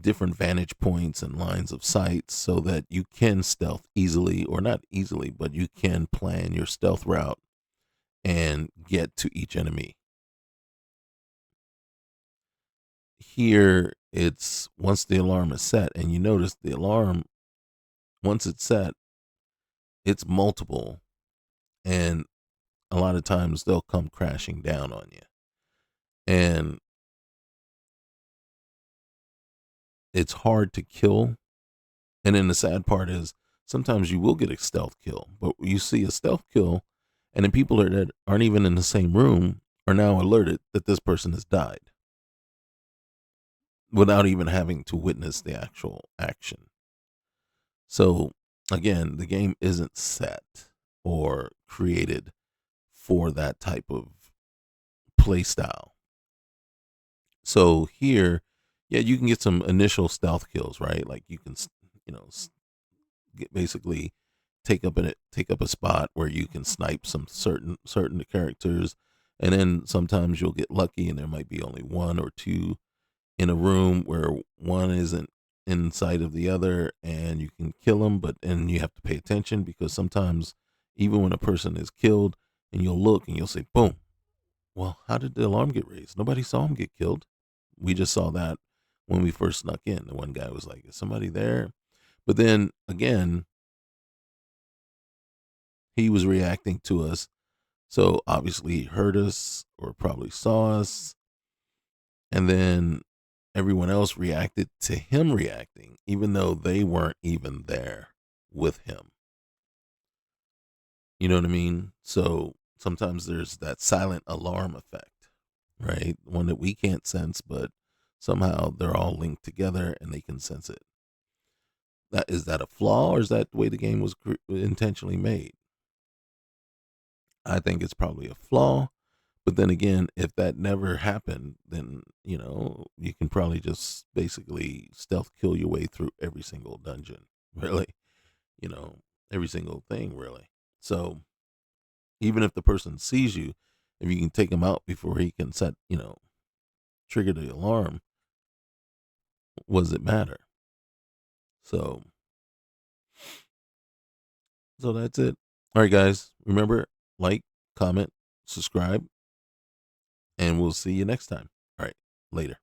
S1: different vantage points and lines of sight so that you can stealth easily, or not easily, but you can plan your stealth route and get to each enemy. Here, it's once the alarm is set, and you notice the alarm, once it's set, it's multiple, and a lot of times they'll come crashing down on you. And it's hard to kill. And then the sad part is sometimes you will get a stealth kill, but you see a stealth kill, and then people that aren't even in the same room are now alerted that this person has died without even having to witness the actual action. So again, the game isn't set or created for that type of play style. So here, yeah, you can get some initial stealth kills, right? Like you can basically take up a spot where you can snipe some certain characters, and then sometimes you'll get lucky and there might be only one or two in a room where one isn't inside of the other, and you can kill them, and you have to pay attention because sometimes even when a person is killed and you'll look and you'll say boom, well, how did the alarm get raised? Nobody saw him get killed. We just saw that when we first snuck in. The one guy was like, is somebody there? But then again, he was reacting to us. So obviously he heard us or probably saw us. And then everyone else reacted to him reacting, even though they weren't even there with him. You know what I mean? So sometimes there's that silent alarm effect, right? One that we can't sense, but somehow they're all linked together and they can sense it. Is that a flaw, or is that the way the game was intentionally made? I think it's probably a flaw. But then again, if that never happened, then, you can probably just basically stealth kill your way through every single dungeon, really, every single thing, really. So even if the person sees you, if you can take him out before he can trigger the alarm, what does it matter? So that's it. All right, guys, remember, like, comment, subscribe, and we'll see you next time. All right, later.